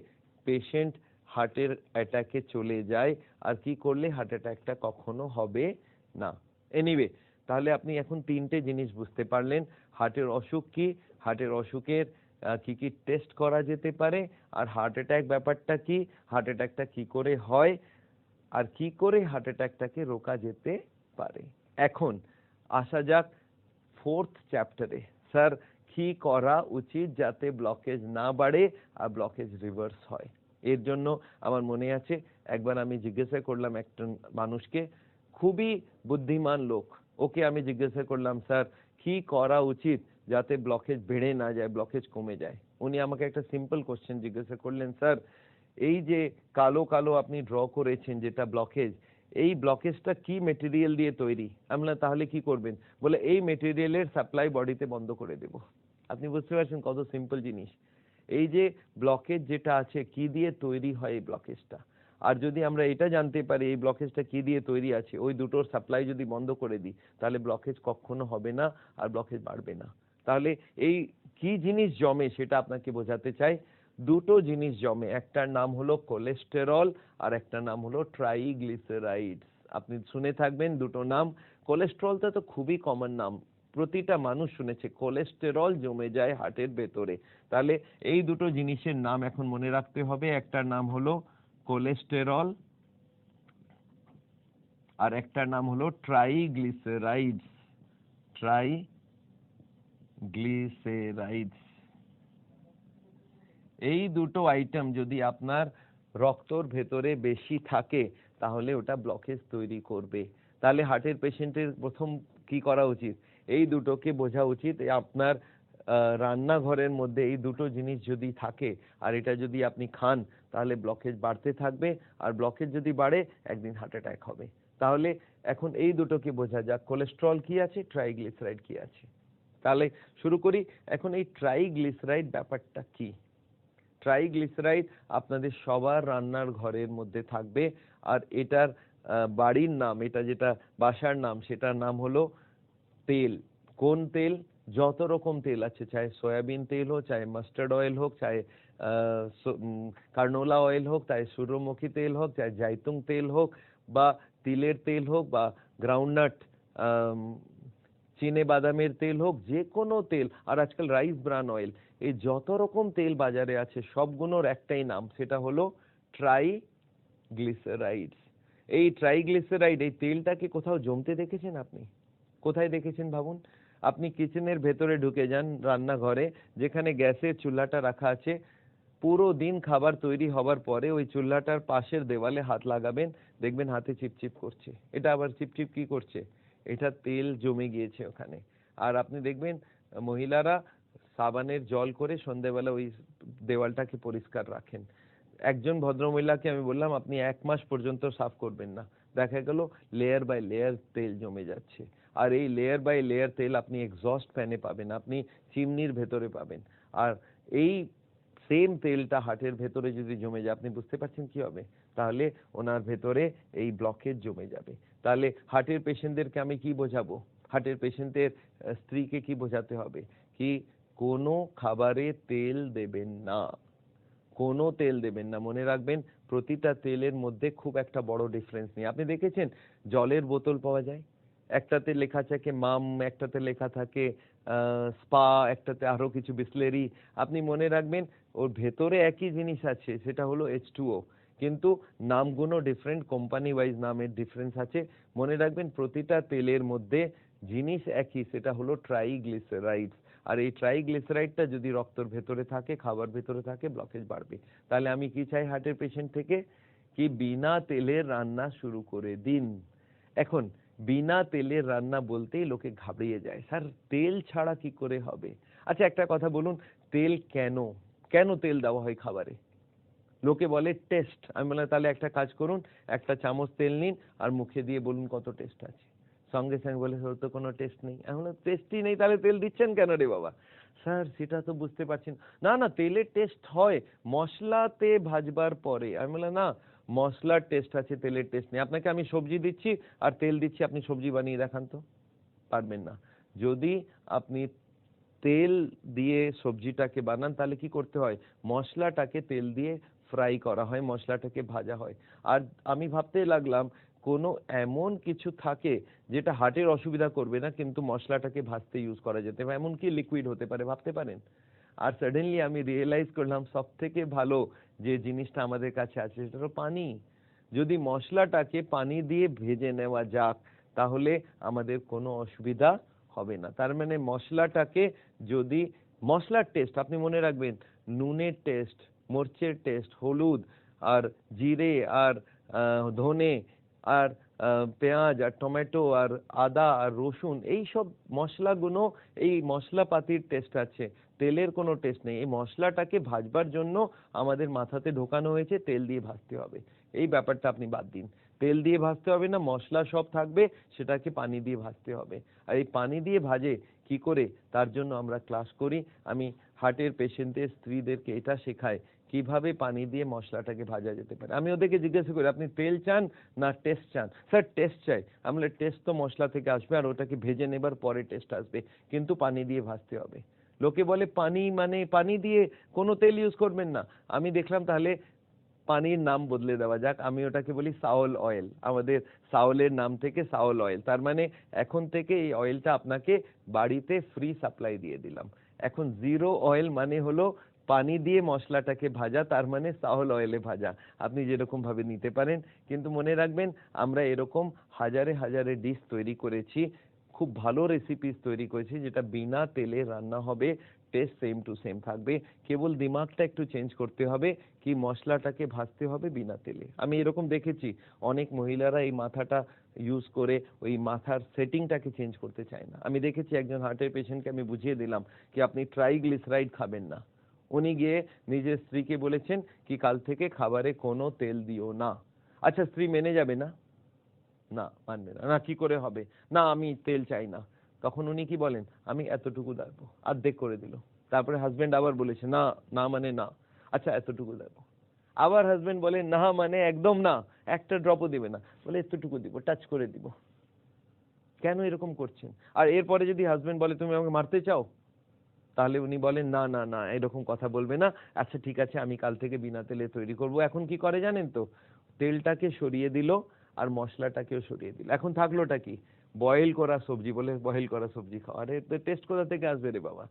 পেশেন্ট হার্টের অ্যাটাকে চলে যায় আর কি করলে হার্ট অ্যাটাকটা কখনো হবে না। এনিওয়ে, তাহলে আপনি এখন তিনটে জিনিস বুঝতে পারলেন, হার্টের অসুখ কি, হার্টের অসুখের কি কি টেস্ট করা যেতে পারে, আর হার্ট অ্যাটাক ব্যাপারটা কি, হার্ট অ্যাটাকটা কি করে হয়, আর কি করে হার্ট অ্যাটাকটাকে রোকা যেতে পারে। এখন আসা যাক ফোর্থ চ্যাপ্টারে। স্যার কি করা উচিত যাতে ব্লকেজ না বাড়ে আর ব্লকেজ রিভার্স হয়? এর জন্য আমার মনে আছে একবার আমি জিজ্ঞাসা করলাম একটা মানুষকে, খুবই বুদ্ধিমান লোক, ওকে আমি জিজ্ঞাসা করলাম স্যার কি করা উচিত যাতে ব্লকেজ বেড়ে না যায়, ব্লকেজ কমে যায়? উনি আমাকে একটা সিম্পল কোশ্চেন জিজ্ঞাসা করলেন, স্যার এই যে কালো কালো আপনি ড্র করেছেন যেটা ব্লকেজ, এই ব্লকেজটা কি মেটেরিয়াল দিয়ে তৈরি? আমি বললাম তাহলে কি করবেন? বলে এই মেটেরিয়ালের সাপ্লাই বডিতে বন্ধ করে দেব। আপনি বুঝতে পারছেন কত সিম্পল জিনিস। এই যে ব্লকেজ যেটা আছে কি দিয়ে তৈরি হয় এই ব্লকেজটা, আর যদি আমরা এটা জানতে পারি এই ব্লকেজটা কি দিয়ে তৈরি আছে, ওই দুটোর সাপ্লাই যদি বন্ধ করে দিই তাহলে ব্লকেজ কখনো হবে না আর ব্লকেজ বাড়বে না। তাহলে এই কি জিনিস জমে সেটা আপনাকে বোঝাতে চাই। দুটো জিনিস জমে, একটার নাম হলো কোলেস্টেরল আর একটা নাম হলো ট্রাইগ্লিসারাইডস। আপনি শুনে থাকবেন দুটো নাম। কোলেস্টেরলটা তো খুবই কমন নাম, প্রতিটা মানুষ শুনেছে, কোলেস্টেরল জমে যায় হার্টের ভেতরে। তাহলে এই দুটো জিনিসের নাম এখন মনে রাখতে হবে, একটার নাম হলো কোলেস্টেরল আর একটার নাম হলো ট্রাইগ্লিসারাইডস। ট্রাইগ্লিসারাইডস এই দুটো আইটেম যদি আপনার রক্তর ভেতরে বেশি থাকে তাহলে ওটা ব্লকেজ তৈরি করবে। তাহলে হার্টের পেশেন্টের প্রথম কি করা উচিত? এই দুটোকে বোঝা উচিত। আপনার রান্নাঘরের মধ্যে এই দুটো জিনিস যদি থাকে আর এটা যদি আপনি খান তাহলে ব্লকেজ বাড়তে থাকবে, আর ব্লকেজ যদি বাড়ে একদিন হার্ট অ্যাটাক হবে। তাহলে এখন এই দুটোকে বোঝা যাক, কোলেস্টেরল কি আছে, ট্রাইগ্লিসারাইড কি আছে। তাহলে শুরু করি। এখন এই ট্রাইগ্লিসারাইড ব্যাপারটা কি? ট্রাইগ্লিসারাইড আপনাদের সবার রান্নার ঘরের মধ্যে থাকবে, আর এটার বাড়ির নাম, এটা যেটা বাসার নাম, সেটার নাম হলো তেল। কোন তেল? যত রকম তেল আছে, চাহে সয়াবিন তেল হোক, চাহে মাস্টার্ড অয়েল হোক, চাহে কার্নোলা অয়েল হোক, চাহে সূর্যমুখী তেল হোক, চাহে জাইতুং তেল হোক, বা তিলের তেল হোক, বা গ্রাউন্ডনাট চিনে বাদামের তেল হোক, যে কোনো তেল, আর আজকাল রাইস ব্রান অয়েল, এই যত রকম তেল বাজারে আছে সবগুলোর একটাই নাম, সেটা হলো ট্রাইগ্লিসারাইডস। এই ট্রাইগ্লিসারাইড, এই তেলটাকে কোথাও জমতে দেখেছেন আপনি? কোথায় দেখেছেন ভাবুন। আপনি কিচেনের ভেতরে ঢুকে যান, রান্নাঘরে যেখানে গ্যাসের চুলাটা রাখা আছে, পুরো দিন খাবার তৈরি হবার পরে ওই চুল্লাটার পাশের দেওয়ালে হাত লাগাবেন, দেখবেন হাতে চিপচিপ করছে। এটা আবার চিপচিপ কি করছে? এটা তেল জমে গিয়েছে ওখানে। আর আপনি দেখবেন মহিলারা সাবানের জল করে সন্ধ্যেবেলা ওই দেওয়ালটাকে পরিষ্কার রাখেন। একজন ভদ্রমহিলাকে আমি বললাম আপনি 1 মাস পর্যন্ত সাফ করবেন না, দেখা গেল লেয়ার বাই লেয়ার তেল জমে যাচ্ছে। আর এই লেয়ার বাই লেয়ার তেল আপনি এক্সস্ট ফ্যানে পাবেন, আপনি চিমনির ভেতরে পাবেন। আর এই সেম তেলটা হার্টের ভেতরে যদি জমে যায়, আপনি বুঝতে পারছেন কি হবে? তাহলে ওনার ভেতরে এই ব্লকেজ জমে যাবে। তাহলে হার্টের পেশেন্টদেরকে আমি কি বোঝাবো? হার্টের পেশেন্টের স্ত্রীকে কি বোঝাতে হবে? কি কোনো খাবারে তেল দেবেন না, কোনো তেল দেবেন না। মনে রাখবেন প্রতিটা তেলের মধ্যে খুব একটা বড় ডিফারেন্স নেই। আপনি দেখেছেন জলের বোতল পাওয়া যায়, একটাতে লেখা থাকে মাম, একটাতে লেখা থাকে স্পা, একটাতে আরো কিছু বিসলেরি। আপনি মনে রাখবেন ওর ভেতরে একই জিনিস আছে, সেটা হলো H2O, কিন্তু নামগুলো ডিফারেন্ট, কোম্পানি ওয়াইজ নামের ডিফারেন্স আছে। মনে রাখবেন প্রতিটা তেলের মধ্যে জিনিস একই, সেটা হলো ট্রাইগ্লিসারাইডস। আর এই ট্রাইগ্লিসারাইডটা যদি রক্তের ভেতরে থাকে, খাবার ভেতরে থাকে, ব্লকেজ বাড়বে। তাহলে আমি কি চাই হার্টের পেশেন্ট থেকে? কি বিনা তেলের রান্না শুরু করে দিন। এখন বিনা তেলের রান্না বলতেই লোকে ঘাবড়িয়ে যায়, স্যার তেল ছাড়া কি করে হবে? আচ্ছা একটা কথা বলুন, তেল কেন কেন তেল দেওয়া হয় খাবারে? লোকে বলে টেস্ট। আমি বললাম তাহলে একটা কাজ করুন, একটা চামচ তেল নিন আর মুখে দিয়ে বলুন কত টেস্ট আছে। সঙ্গে সঙ্গে বলে ওর তো কোনো টেস্ট নেই। আমি বললাম টেস্টই নেই তাহলে তেল দিচ্ছেন কেন রে বাবা? স্যার সেটা তো বুঝতে পারছেন না। না তেলের টেস্ট হয় মশলাতে ভাজবার পরে। আমি বললাম না, মশলার টেস্ট আছে, তেলের টেস্ট নেই। আপনাকে আমি সবজি দিচ্ছি আর তেল দিচ্ছি, আপনি সবজি বানিয়ে দেখান তো। পারবেন না। যদি আপনি তেল দিয়ে সবজিটাকে বানান তাহলে কি করতে হয়? মশলাটাকে তেল দিয়ে ফ্রাই করা হয়, মশলাটাকে ভাজা হয়। আর আমি ভাবতে লাগলাম কোনো এমন কিছু থাকে যেটা হার্টের অসুবিধা করবে না, কিন্তু মশলাটাকে ভাজতে ইউজ করা যেতে পারে, এমন কি লিকুইড হতে পারে ভাবতে পারেন? আর সাডেনলি আমি রিয়েলাইজ করলাম সব থেকে ভালো যে জিনিসটা আমাদের কাছে আছে সেটা হলো পানি। যদি মশলাটাকে পানি দিয়ে ভেজে নেওয়া যাক তাহলে আমাদের কোনো অসুবিধা হবে না। তার মানে মশলাটাকে যদি মশলার টেস্ট আপনি মনে রাখবেন, নুনের টেস্ট, মরচের টেস্ট, হলুদ আর জিরে আর ধনে আর পেঁয়াজ আর টমেটো আর আদা আর রসুন, এই সব মশলাগুলো, এই মশলাপাতির টেস্ট আছে, তেলের কোনো টেস্ট নেই। এই মশলাটাকে ভাজবার জন্য আমাদের মাথাতে ঢোকানো হয়েছে তেল দিয়ে ভাজতে হবে। এই ব্যাপারটা আপনি বাদ দিন, তেল দিয়ে ভাজতে হবে না, মশলা সব থাকবে, সেটাকে পানি দিয়ে ভাজতে হবে। আর এই পানি দিয়ে ভাজে কি করে, তার জন্য আমরা ক্লাস করি। আমি হার্টের পেশেন্টের স্ত্রীদেরকে এটা শেখাই কিভাবে পানি দিয়ে মশলাটাকে ভাজা যেতে পারে। আমি ওদেরকে জিজ্ঞাসা করি আপনি তেল চান না টেস্ট চান? স্যার টেস্ট চাই। আমরা টেস্ট তো মশলা থেকে আসবে আর ওটাকে ভেজে নেবার পরে টেস্ট আসবে, কিন্তু পানি দিয়ে ভাজতে হবে। লোকে বলে পানি মানে পানি দিয়ে কোনো তেল ইউজ করবেন না। আমি দেখলাম তাহলে পানির নাম বদলে দেওয়া যাক, আমি ওটাকে বলি সাওল অয়েল। আমাদের সাওলের নাম থেকে সাওল অয়েল, তার মানে এখন থেকে এই অয়েলটা আপনাকে বাড়িতে ফ্রি সাপ্লাই দিয়ে দিলাম। এখন জিরো অয়েল মানে হলো পানি দিয়ে মশলাটাকে ভাজা, তার মানে সাওল অয়েলে ভাজা। আপনি যেরকম ভাবে নিতে পারেন, কিন্তু মনে রাখবেন আমরা এরকম হাজারে হাজারে ডিশ তৈরি করেছি, খুব ভালো রেসিপিস তৈরি করেছি যেটা বিনা তেলে রান্না হবে, টেস্ট সেম টু সেম থাকবে। কেবল দিমাগটা একটু চেঞ্জ করতে হবে, কি মশলাটাকে ভাজতে হবে বিনা তেলে। আমি এরকম দেখেছি অনেক মহিলারা এই মাথাটা ইউজ করে ওই মাথার সেটিংটাকে চেঞ্জ করতে চায় না। আমি দেখেছি একজন হার্টের পেশেন্টকে আমি বুঝিয়ে দিলাম কি আপনি ট্রাইগ্লিসারাইড খাবেন না, উনি গিয়ে নিজের স্ত্রীকে বলেছেন কি কাল থেকে খাবারে কোনো তেল দিও না। আচ্ছা স্ত্রী মেনে যাবে না? না মানবে না। না কি করে হবে? না আমি তেল চাই না। তখন উনি কি বলেন, আমি এতটুকু দেবো, অর্ধেক করে দিল। তারপরে হাজবেন্ড আবার বলেছে না, না মানে না। আচ্ছা এতটুকু দেবো। আবার হাজবেন্ড বলে না মানে একদম না, একটা ড্রপও দিবে না। বলে এতটুকু দিব, টাচ করে দিব। কেন এরকম করছেন? আর এরপরে যদি হাজবেন্ড বলে তুমি আমাকে মারতে চাও, তাহলে উনি বলেন না না না এরকম কথা বলবে না, আচ্ছা ঠিক আছে আমি কাল থেকে বিনা তেলে তৈরি করব। এখন কি করে জানেন তো, তেলটাকে সরিয়ে দিল আর মশলাটাকেও সরিয়ে দিল। এখন থাকলোটা কি? বয়েল করা সবজি। বলে বয়েল করা সবজি খাও। আরে টেস্ট কোথা থেকে আসবে রে বাবা?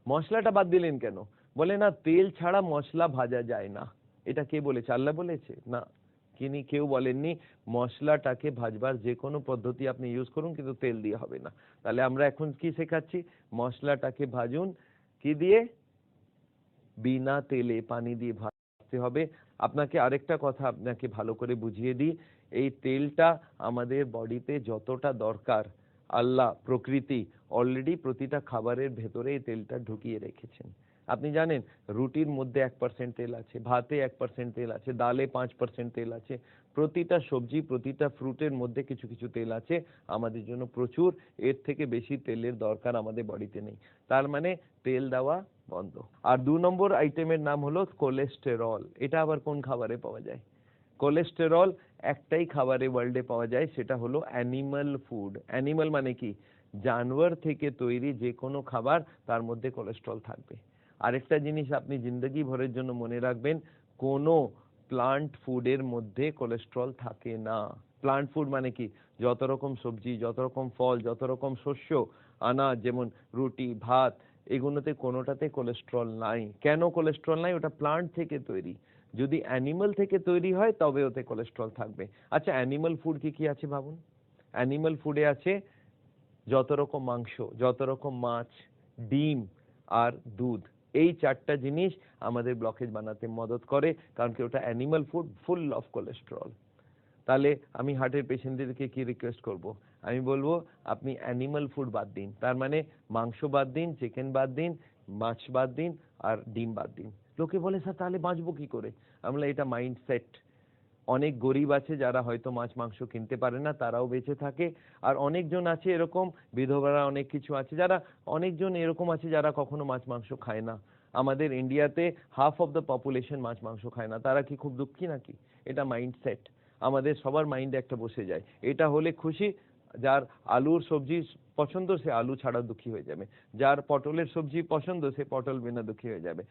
মশলাটা বাদ দিলেন কেন? বলে না তেল ছাড়া মশলা ভাজা যায় না। এটা কে বলেছে? আল্লাহ বলেছে? না, তিনি কেউ বলেননি। মশলাটাকে ভাজবার যে কোনো পদ্ধতি আপনি ইউজ করুন, কিন্তু তেল দিয়ে হবে না। তাহলে আমরা এখন কি শেখাচ্ছি? মশলাটাকে ভাজুন কি দিয়ে? বিনা তেলে পানি দিয়ে ভাজতে হবে। আপনাকে আরেকটা কথা আপনাকে ভালো করে বুঝিয়ে দিই, এই তেলটা আমাদের বডিতে যতটা দরকার আল্লাহ প্রকৃতি অলরেডি প্রতিটা খাবারের ভেতরে এই তেলটা ঢুকিয়ে রেখেছেন। আপনি জানেন রুটির মধ্যে 1% তেল আছে, ভাতে 1% তেল আছে, ডালে 5% তেল আছে, প্রতিটা সবজি প্রতিটা ফ্রুটের মধ্যে কিছু কিছু তেল আছে আমাদের জন্য প্রচুর। এর থেকে বেশি তেলের দরকার আমাদের বডিতে নেই। তার মানে তেল দেওয়া বন্ধ। আর 2 নম্বর আইটেমের নাম হলো কোলেস্টেরল। এটা আবার কোন খাবারে পাওয়া যায়? কোলেস্টেরল একটাই খাবারে ওয়ার্ল্ডে পাওয়া যায়, সেটা হলো অ্যানিমাল ফুড। অ্যানিমাল মানে কি? জানোয়ার থেকে তৈরি যে কোনো খাবার, তার মধ্যে কোলেস্ট্রল থাকবে। আরেকটা জিনিস আপনি জিন্দগি ভরের জন্য মনে রাখবেন, কোনো প্লান্ট ফুডের মধ্যে কোলেস্ট্রল থাকে না। প্লান্ট ফুড মানে কি? যত রকম সবজি, যত রকম ফল, যত রকম শস্য, আনাজ, যেমন রুটি, ভাত, এগুলোতে কোনোটাতে কোলেস্ট্রল নাই। কেন কোলেস্ট্রল নাই? ওটা প্লান্ট থেকে তৈরি। যদি অ্যানিমাল থেকে তৈরি হয় তবে ওতে কোলেস্ট্রল থাকবে। আচ্ছা, অ্যানিমাল ফুড কি কি আছে ভাবুন। অ্যানিমাল ফুডে আছে যত রকম মাংস, যত রকম মাছ, ডিম আর দুধ। এই 4টা জিনিস আমাদের ব্লকেজ বানাতে মদত করে, কারণ কি ওটা animal food, full of cholesterol. তাহলে আমি হার্টের পেশেন্টদেরকে কি রিকোয়েস্ট করব? আমি বলবো আপনি অ্যানিমাল ফুড বাদ দিন। তার মানে মাংস বাদ দিন, চিকেন বাদ দিন, মাছ বাদ দিন আর ডিম বাদ দিন। লোকে বলে স্যার তাহলে বাঁচবো কি করে? আমরা এটা মাইন্ডসেট। অনেক গরিব আছে যারা হয়তো মাছ মাংস কিনতে পারে না, তারাও বেঁচে থাকে। আর অনেকজন আছে এরকম, বিধবারা অনেক কিছু আছে যারা, অনেকজন এরকম আছে যারা কখনো মাছ মাংস খায় না। আমাদের ইন্ডিয়াতে হাফ অফ দ্য পপুলেশন মাছ মাংস খায় না। তারা কি খুব দুঃখী নাকি? এটা মাইন্ডসেট। আমাদের সবার মাইন্ডে একটা বসে যায়, এটা হলে খুশি। যার আলুর সবজি পছন্দ সে আলু ছাড়া দুঃখী হয়ে যাবে, যার পটলের সবজি পছন্দ সে পটল বিনা দুঃখী হয়ে যাবে।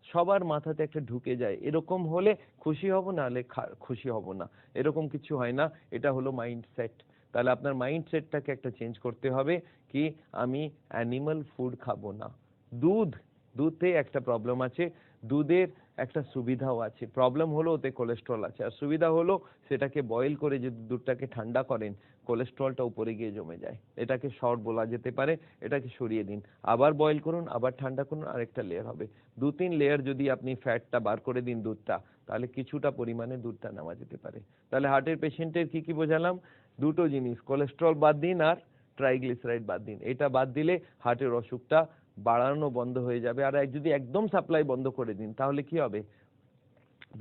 সবার মাথাতে একটা ঢুকে যায়, এরকম হলে খুশি হব, না হলে খুশি হব না, এরকম কিছু হয় না। এটা হলো মাইন্ডসেট। তাহলে আপনার মাইন্ডসেটটাকে একটা চেঞ্জ করতে হবে কি আমি অ্যানিমাল ফুড খাবো না। দুধ, দুধে একটা প্রবলেম আছে। দুধের একটা সুবিধাও আছে, প্রবলেম হলো ওতে কোলেস্ট্রল আছে। আর সুবিধা হলো সেটাকে বয়েল করে যদি দুধটাকে ঠান্ডা করেন, কোলেস্ট্রলটা উপরে গিয়ে জমে যায়। এটাকে শর্ট বলা যেতে পারে। এটাকে সরিয়ে দিন, আবার বয়েল করুন, আবার ঠান্ডা করুন, আরেকটা লেয়ার হবে। 2-3 লেয়ার যদি আপনি ফ্যাটটা বার করে দিন দুধটা, তাহলে কিছুটা পরিমাণে দুধটা নেওয়া যেতে পারে। তাহলে হার্টের পেশেন্টের কি কি বোঝালাম? দুটো জিনিস, কোলেস্ট্রল বাদ দিন আর ট্রাইগ্লিসারাইড বাদ দিন। এটা বাদ দিলে হার্টের অসুখটা বাড়ানো বন্ধ হয়ে যাবে। আর যদি একদম সাপ্লাই বন্ধ করে দিন তাহলে কি হবে?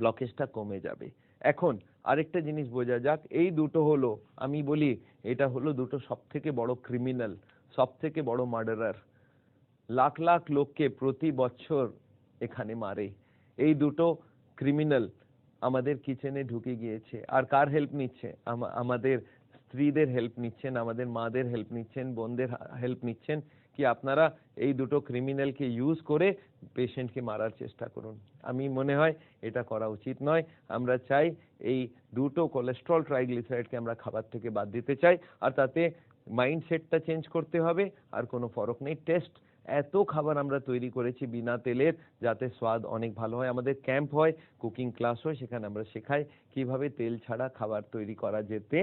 ব্লকেজটা কমে যাবে। এখন আরেকটা জিনিস বোঝা যাক, এই দুটো হলো, আমি বলি এটা হলো দুটো সবথেকে বড় ক্রিমিনাল, সবথেকে বড় মার্ডারার। লাখ লাখ লোককে প্রতি বছর এখানে মারে। এই দুটো ক্রিমিনাল আমাদের কিচেনে ঢুকে গিয়েছে। আর কার হেল্প নিচ্ছে? আমাদের স্ত্রীদের হেল্প নিচ্ছেন, আমাদের মাদের হেল্প নিচ্ছেন, বোনদের হেল্প নিচ্ছেন। কি আপনারা এই দুটো ক্রিমিনালকে ইউজ করে পেশেন্টকে মারার চেষ্টা করুন? আমি মনে হয় এটা করা উচিত নয়। আমরা চাই এই দুটো কোলেস্ট্রল ট্রাইগ্লিসারাইডকে আমরা খাবার থেকে বাদ দিতে চাই। আর তাতে মাইন্ডসেটটা চেঞ্জ করতে হবে, আর কোনো ফরক নেই। টেস্ট এত খাবার আমরা তৈরি করেছি বিনা তেলের, যাতে স্বাদ অনেক ভালো হয়। আমাদের ক্যাম্প হয়, কুকিং ক্লাস হয়, সেখানে আমরা শেখাই কিভাবে তেল ছাড়া খাবার তৈরি করা যেতে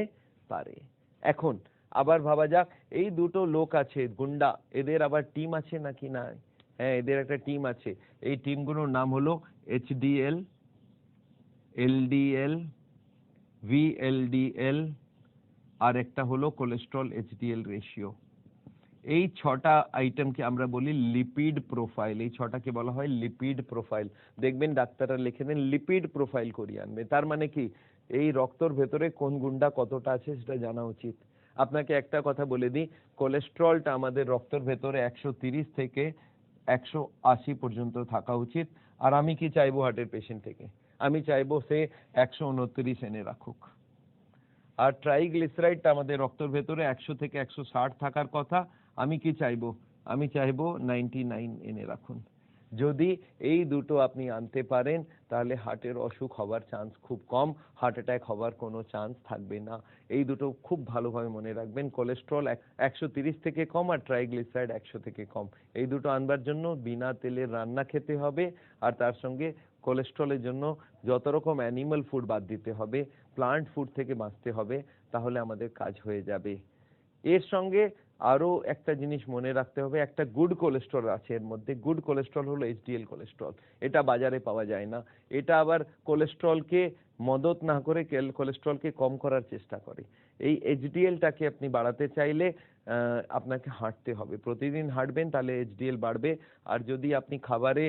পারে। এখন আবার ভাবা যাক, এই দুটো লোক আছে গুন্ডা, এদের আবার টিম আছে নাকি না? হ্যাঁ, এদের একটা টিম আছে। এই টিমগুলোর নাম হলো HDL, LDL, VLDL, আর একটা হলো কোলেস্ট্রল HDL রেশিও। এই 6টা আইটেমকে আমরা বলি লিপিড প্রোফাইল। এই 6টাকে বলা হয় লিপিড প্রোফাইল। দেখবেন ডাক্তাররা লিখে দেন লিপিড প্রোফাইল করিয়ে আনবে। তার মানে কি? এই রক্তর ভেতরে কোন গুন্ডা কতটা আছে সেটা জানা উচিত। আপনাকে একটা কথা বলে দিই, কোলেস্ট্রলটা আমাদের রক্তের ভেতরে 130 থেকে 180 পর্যন্ত থাকা উচিত। আর আমি কি চাইবো হার্টের পেশেন্ট থেকে? আমি চাইবো সে 129 এনে রাখুক। আর ট্রাইগ্লিসারাইডটা আমাদের রক্তের ভেতরে 100 থেকে 160 থাকার কথা। আমি কি চাইবো? আমি চাইবো 99 এনে রাখুন। যদি এই দুটো আপনি আনতে পারেন তাহলে হার্টের অসুখ হওয়ার চান্স খুব কম, হার্ট অ্যাটাক হওয়ার কোনো চান্স থাকবে না। এই দুটো খুব ভালোভাবে মনে রাখবেন, কোলেস্ট্রল 130 থেকে কম আর ট্রাইগ্লিসারাইড 100 থেকে কম। এই দুটো আনবার জন্য বিনা তেলের রান্না খেতে হবে, আর তার সঙ্গে কোলেস্ট্রলের জন্য যত রকম অ্যানিমাল ফুড বাদ দিতে হবে, প্লান্ট ফুড থেকে বাঁচতে হবে, তাহলে আমাদের কাজ হয়ে যাবে। এর সঙ্গে আরো একটা জিনিস মনে রাখতে হবে, একটা গুড কোলেস্ট্রল আছে এর মধ্যে। গুড কোলেস্ট্রল হলো এইচডিএল কোলেস্ট্রল। এটা বাজারে পাওয়া যায় না। এটা আবার কোলেস্ট্রলকে মদত না করে কোলেস্ট্রলকে কম করার চেষ্টা করে। এই এইচডিএলটাকে আপনি বাড়াতে চাইলে আপনাকে হাঁটতে হবে, প্রতিদিন হাঁটবেন তাহলে এইচডিএল বাড়বে। আর যদি আপনি খাবারে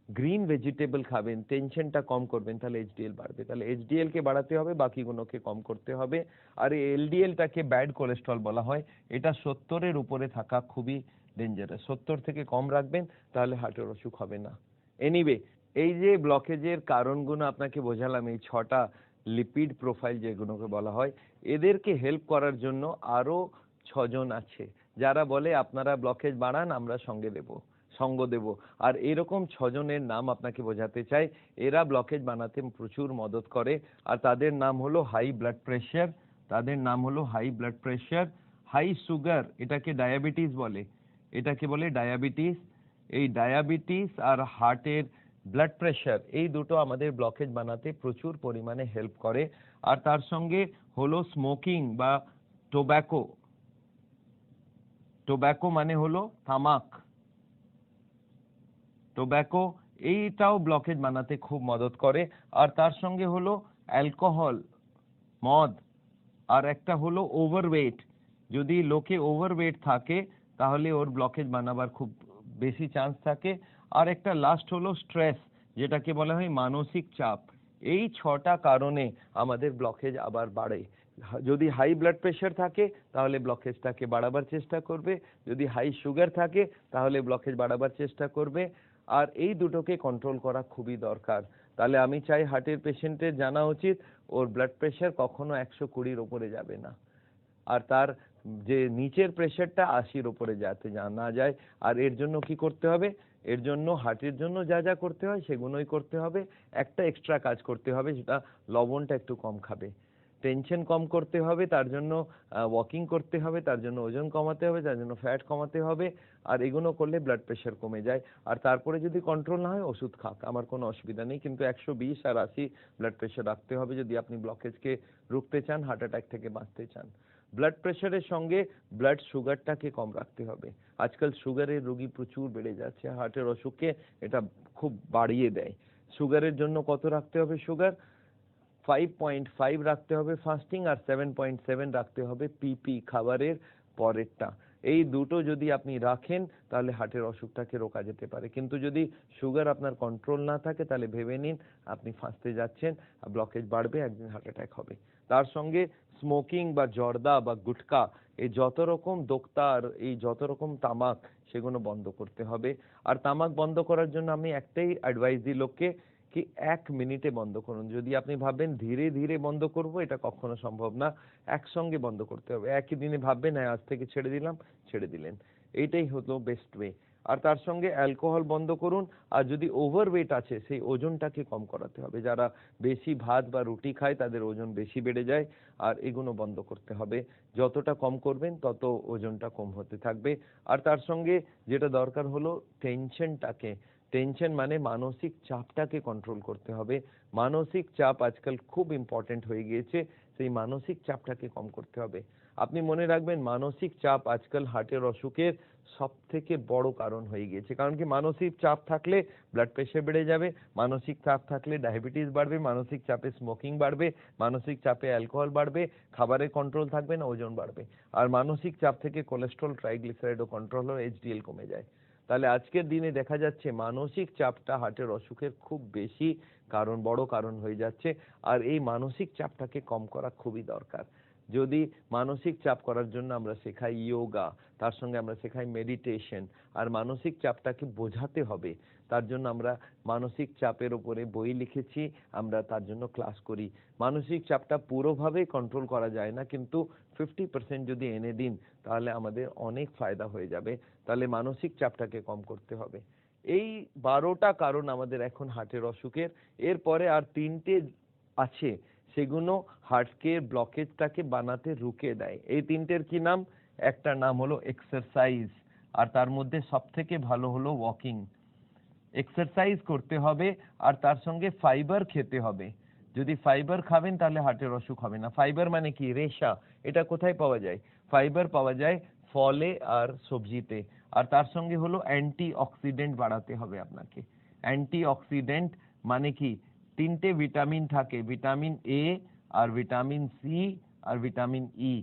গ্রিন ভেজিটেবল খাবেন, টেনশনটা কম করবেন, তাহলে এইচডিএল বাড়বে। তাহলে এইচডিএল কে বাড়াতে হবে, বাকিগুলোকে কম করতে হবে। আর এই এলডিএলটাকে ব্যাড কোলেস্ট্রল বলা হয়। এটা 70-এর উপরে থাকা খুবই ডেঞ্জারাস। 70 থেকে কম রাখবেন, তাহলে হার্টের অসুখ হবে না। এনিওয়ে, এই যে ব্লকেজের কারণগুলো আপনাকে বোঝালাম, এই 6টা লিপিড প্রোফাইল যেগুলোকে বলা হয়, এদেরকে হেল্প করার জন্য আরো 6জন আছে যারা বলে আপনারা ব্লকেজ বাড়ান, আমরা সঙ্গ দেব। আর এরকম 6জনের নাম আপনাকে বোঝাতে চাই। এরা ব্লকেজ বানাতে প্রচুর মদত করে। আর তাদের নাম হলো high blood pressure, high sugar, এটাকে ডায়াবেটিস বলে, ডায়াবেটিস। এই ডায়াবেটিস আর হার্টের ব্লাড প্রেশার, এই দুটো আমাদের ব্লকেজ বানাতে প্রচুর পরিমাণে হেল্প করে। আর তার সঙ্গে হলো স্মোকিং বা টোব্যাকো মানে হলো তামাক, টোব্যাকো, এইটাও ব্লকেজ বানাতে খুব মদত করে। আর তার সঙ্গে হলো অ্যালকোহল, মদ। আর একটা হলো ওভারওয়েট। যদি লোকে ওভারওয়েট থাকে তাহলে ওর ব্লকেজ বানাবার খুব বেশি চান্স থাকে। আর একটা লাস্ট হলো স্ট্রেস, যেটাকে বলা হয় মানসিক চাপ। এই 6টা কারণে আমাদের ব্লকেজ আবার বাড়ে। যদি হাই ব্লাড প্রেশার থাকে তাহলে ব্লকেজটাকে বাড়াবার চেষ্টা করবে, যদি হাই সুগার থাকে তাহলে ব্লকেজ বাড়াবার চেষ্টা করবে। আর এই দুটোকে কন্ট্রোল করা খুবই দরকার। তাহলে আমি চাই হার্টের পেশেন্টের জানা উচিত ওর ব্লাড প্রেশার কখনো 120-র উপরে যাবে না, আর তার যে নিচের প্রেশারটা 80-র উপরে যাতে না যায়। আর এর জন্য কি করতে হবে? এর জন্য হার্টের জন্য যা যা করতে হয় সেগুলোই করতে হবে। একটা এক্সট্রা কাজ করতে হবে, সেটা লবণটা একটু কম খাবে। টেনশন কম করতে হবে, তার জন্য ওয়াকিং করতে হবে, তার জন্য ওজন কমাতে হবে, তার জন্য ফ্যাট কমাতে হবে। আর এগুলো করলে ব্লাড প্রেশার কমে যায়। আর তারপরে যদি কন্ট্রোল না হয় ওষুধ খাক, আমার কোনো অসুবিধা নেই, কিন্তু 120 আর 80 ব্লাড প্রেশার রাখতে হবে যদি আপনি ব্লকেজকে রুখতে চান, হার্ট অ্যাটাক থেকে বাঁচতে চান। ব্লাড প্রেশারের সঙ্গে ব্লাড সুগারটাকে কম রাখতে হবে। আজকাল সুগারের রোগী প্রচুর বেড়ে যাচ্ছে, হার্টের অসুখকে এটা খুব বাড়িয়ে দেয়। সুগারের জন্য কত রাখতে হবে? সুগার 5.5 রাখতে হবে ফাস্টিং, আর 7.7 রাখতে হবে পিপি, খাবারের পরেরটা। এই দুটো যদি আপনি রাখেন তাহলে হার্টের অসুখটাকে রোকা যেতে পারে। কিন্তু যদি সুগার আপনার কন্ট্রোল না থাকে তাহলে ভেবে নিন আপনি ফাঁসতে যাচ্ছেন, ব্লকেজ বাড়বে, একদিন হার্ট অ্যাটাক হবে। তার সঙ্গে স্মোকিং বা জর্দা বা গুটকা, এই যত রকম দোক্তা আর এই যত রকম তামাক, সেগুলো বন্ধ করতে হবে। আর তামাক বন্ধ করার জন্য আমি একটাই অ্যাডভাইস দিই লোককে, কি 1 মিনিটে বন্ধ করুন। যদি আপনি ভাবেন ধীরে ধীরে বন্ধ করব, এটা কখনো সম্ভব না। একসঙ্গে বন্ধ করতে হবে। একই দিনে ভাববেন হ্যাঁ আজ থেকে ছেড়ে দিলাম, ছেড়ে দিলেন, এইটাই হলো বেস্ট ওয়ে। আর তার সঙ্গে অ্যালকোহল বন্ধ করুন। আর যদি ওভারওয়েট আছে সেই ওজনটাকে কম করাতে হবে। যারা বেশি ভাত বা রুটি খায় তাদের ওজন বেশি বেড়ে যায়, আর এগুলো বন্ধ করতে হবে। যতটা কম করবেন তত ওজনটা কম হতে থাকবে। আর তার সঙ্গে যেটা দরকার হলো টেনশন মানে মানসিক চাপটাকে কন্ট্রোল করতে হবে। মানসিক চাপ আজকাল খুব ইম্পর্টেন্ট হয়ে গিয়েছে, সেই মানসিক চাপটাকে কম করতে হবে। আপনি মনে রাখবেন মানসিক চাপ আজকাল হার্টের অসুখের সব থেকে বড় কারণ হয়ে গিয়েছে। কারণ কি, মানসিক চাপ থাকলে ব্লাড প্রেশার বেড়ে যাবে, মানসিক চাপ থাকলে ডায়াবেটিস বাড়বে, মানসিক চাপে স্মোকিং বাড়বে, মানসিক চাপে অ্যালকোহল বাড়বে, খাবারের কন্ট্রোল থাকবে না, ওজন বাড়বে। আর মানসিক চাপ থেকে কোলেস্ট্রল, ট্রাইগ্লিসারাইডও কন্ট্রোল হয়, এইচডিএল কমে যায়। তাহলে আজকের দিনে দেখা যাচ্ছে মানসিক চাপটা হার্টের অসুখের খুব বেশি বড় কারণ হয়ে যাচ্ছে। আর এই মানসিক চাপটাকে কম করা খুবই দরকার। যদি মানসিক চাপ করার জন্য আমরা শেখাই যোগা, তার সঙ্গে আমরা শেখাই মেডিটেশন, আর মানসিক চাপটাকে বোঝাতে হবে, তার জন্য আমরা মানসিক চাপের উপরে বই লিখেছি, আমরা তার জন্য ক্লাস করি। মানসিক চাপটা পুরোভাবে কন্ট্রোল করা যায় না, কিন্তু 50% যদি এনে দিন তাহলে আমাদের অনেক ফায়দা হয়ে যাবে। তাহলে মানসিক চাপটাকে কম করতে হবে। এই 12টা কারণ আমাদের এখন হার্টের অসুখের। এরপরে আর 3টে আছে, সেগুলো হার্টকে ব্লকেজটাকে বানাতে রুকে দেয়। এই 3টের কি নাম? একটা নাম হলো এক্সারসাইজ, আর তার মধ্যে সব থেকে ভালো হলো ওয়াকিং। এক্সারসাইজ করতে হবে, আর তার সঙ্গে ফাইবার খেতে হবে। যদি ফাইবার খাবেন তাহলে হার্টের অসুখ হবে না। ফাইবার মানে কি? রেশা। এটা কোথায় পাওয়া যায়? ফাইবার পাওয়া যায় ফলে আর সবজিতে। আর তার সঙ্গে হলো অ্যান্টি অক্সিডেন্ট বাড়াতে হবে আপনাকে। অ্যান্টি অক্সিডেন্ট মানে কি? 3টে ভিটামিন থাকে, ভিটামিন এ আর ভিটামিন সি আর ভিটামিন ই।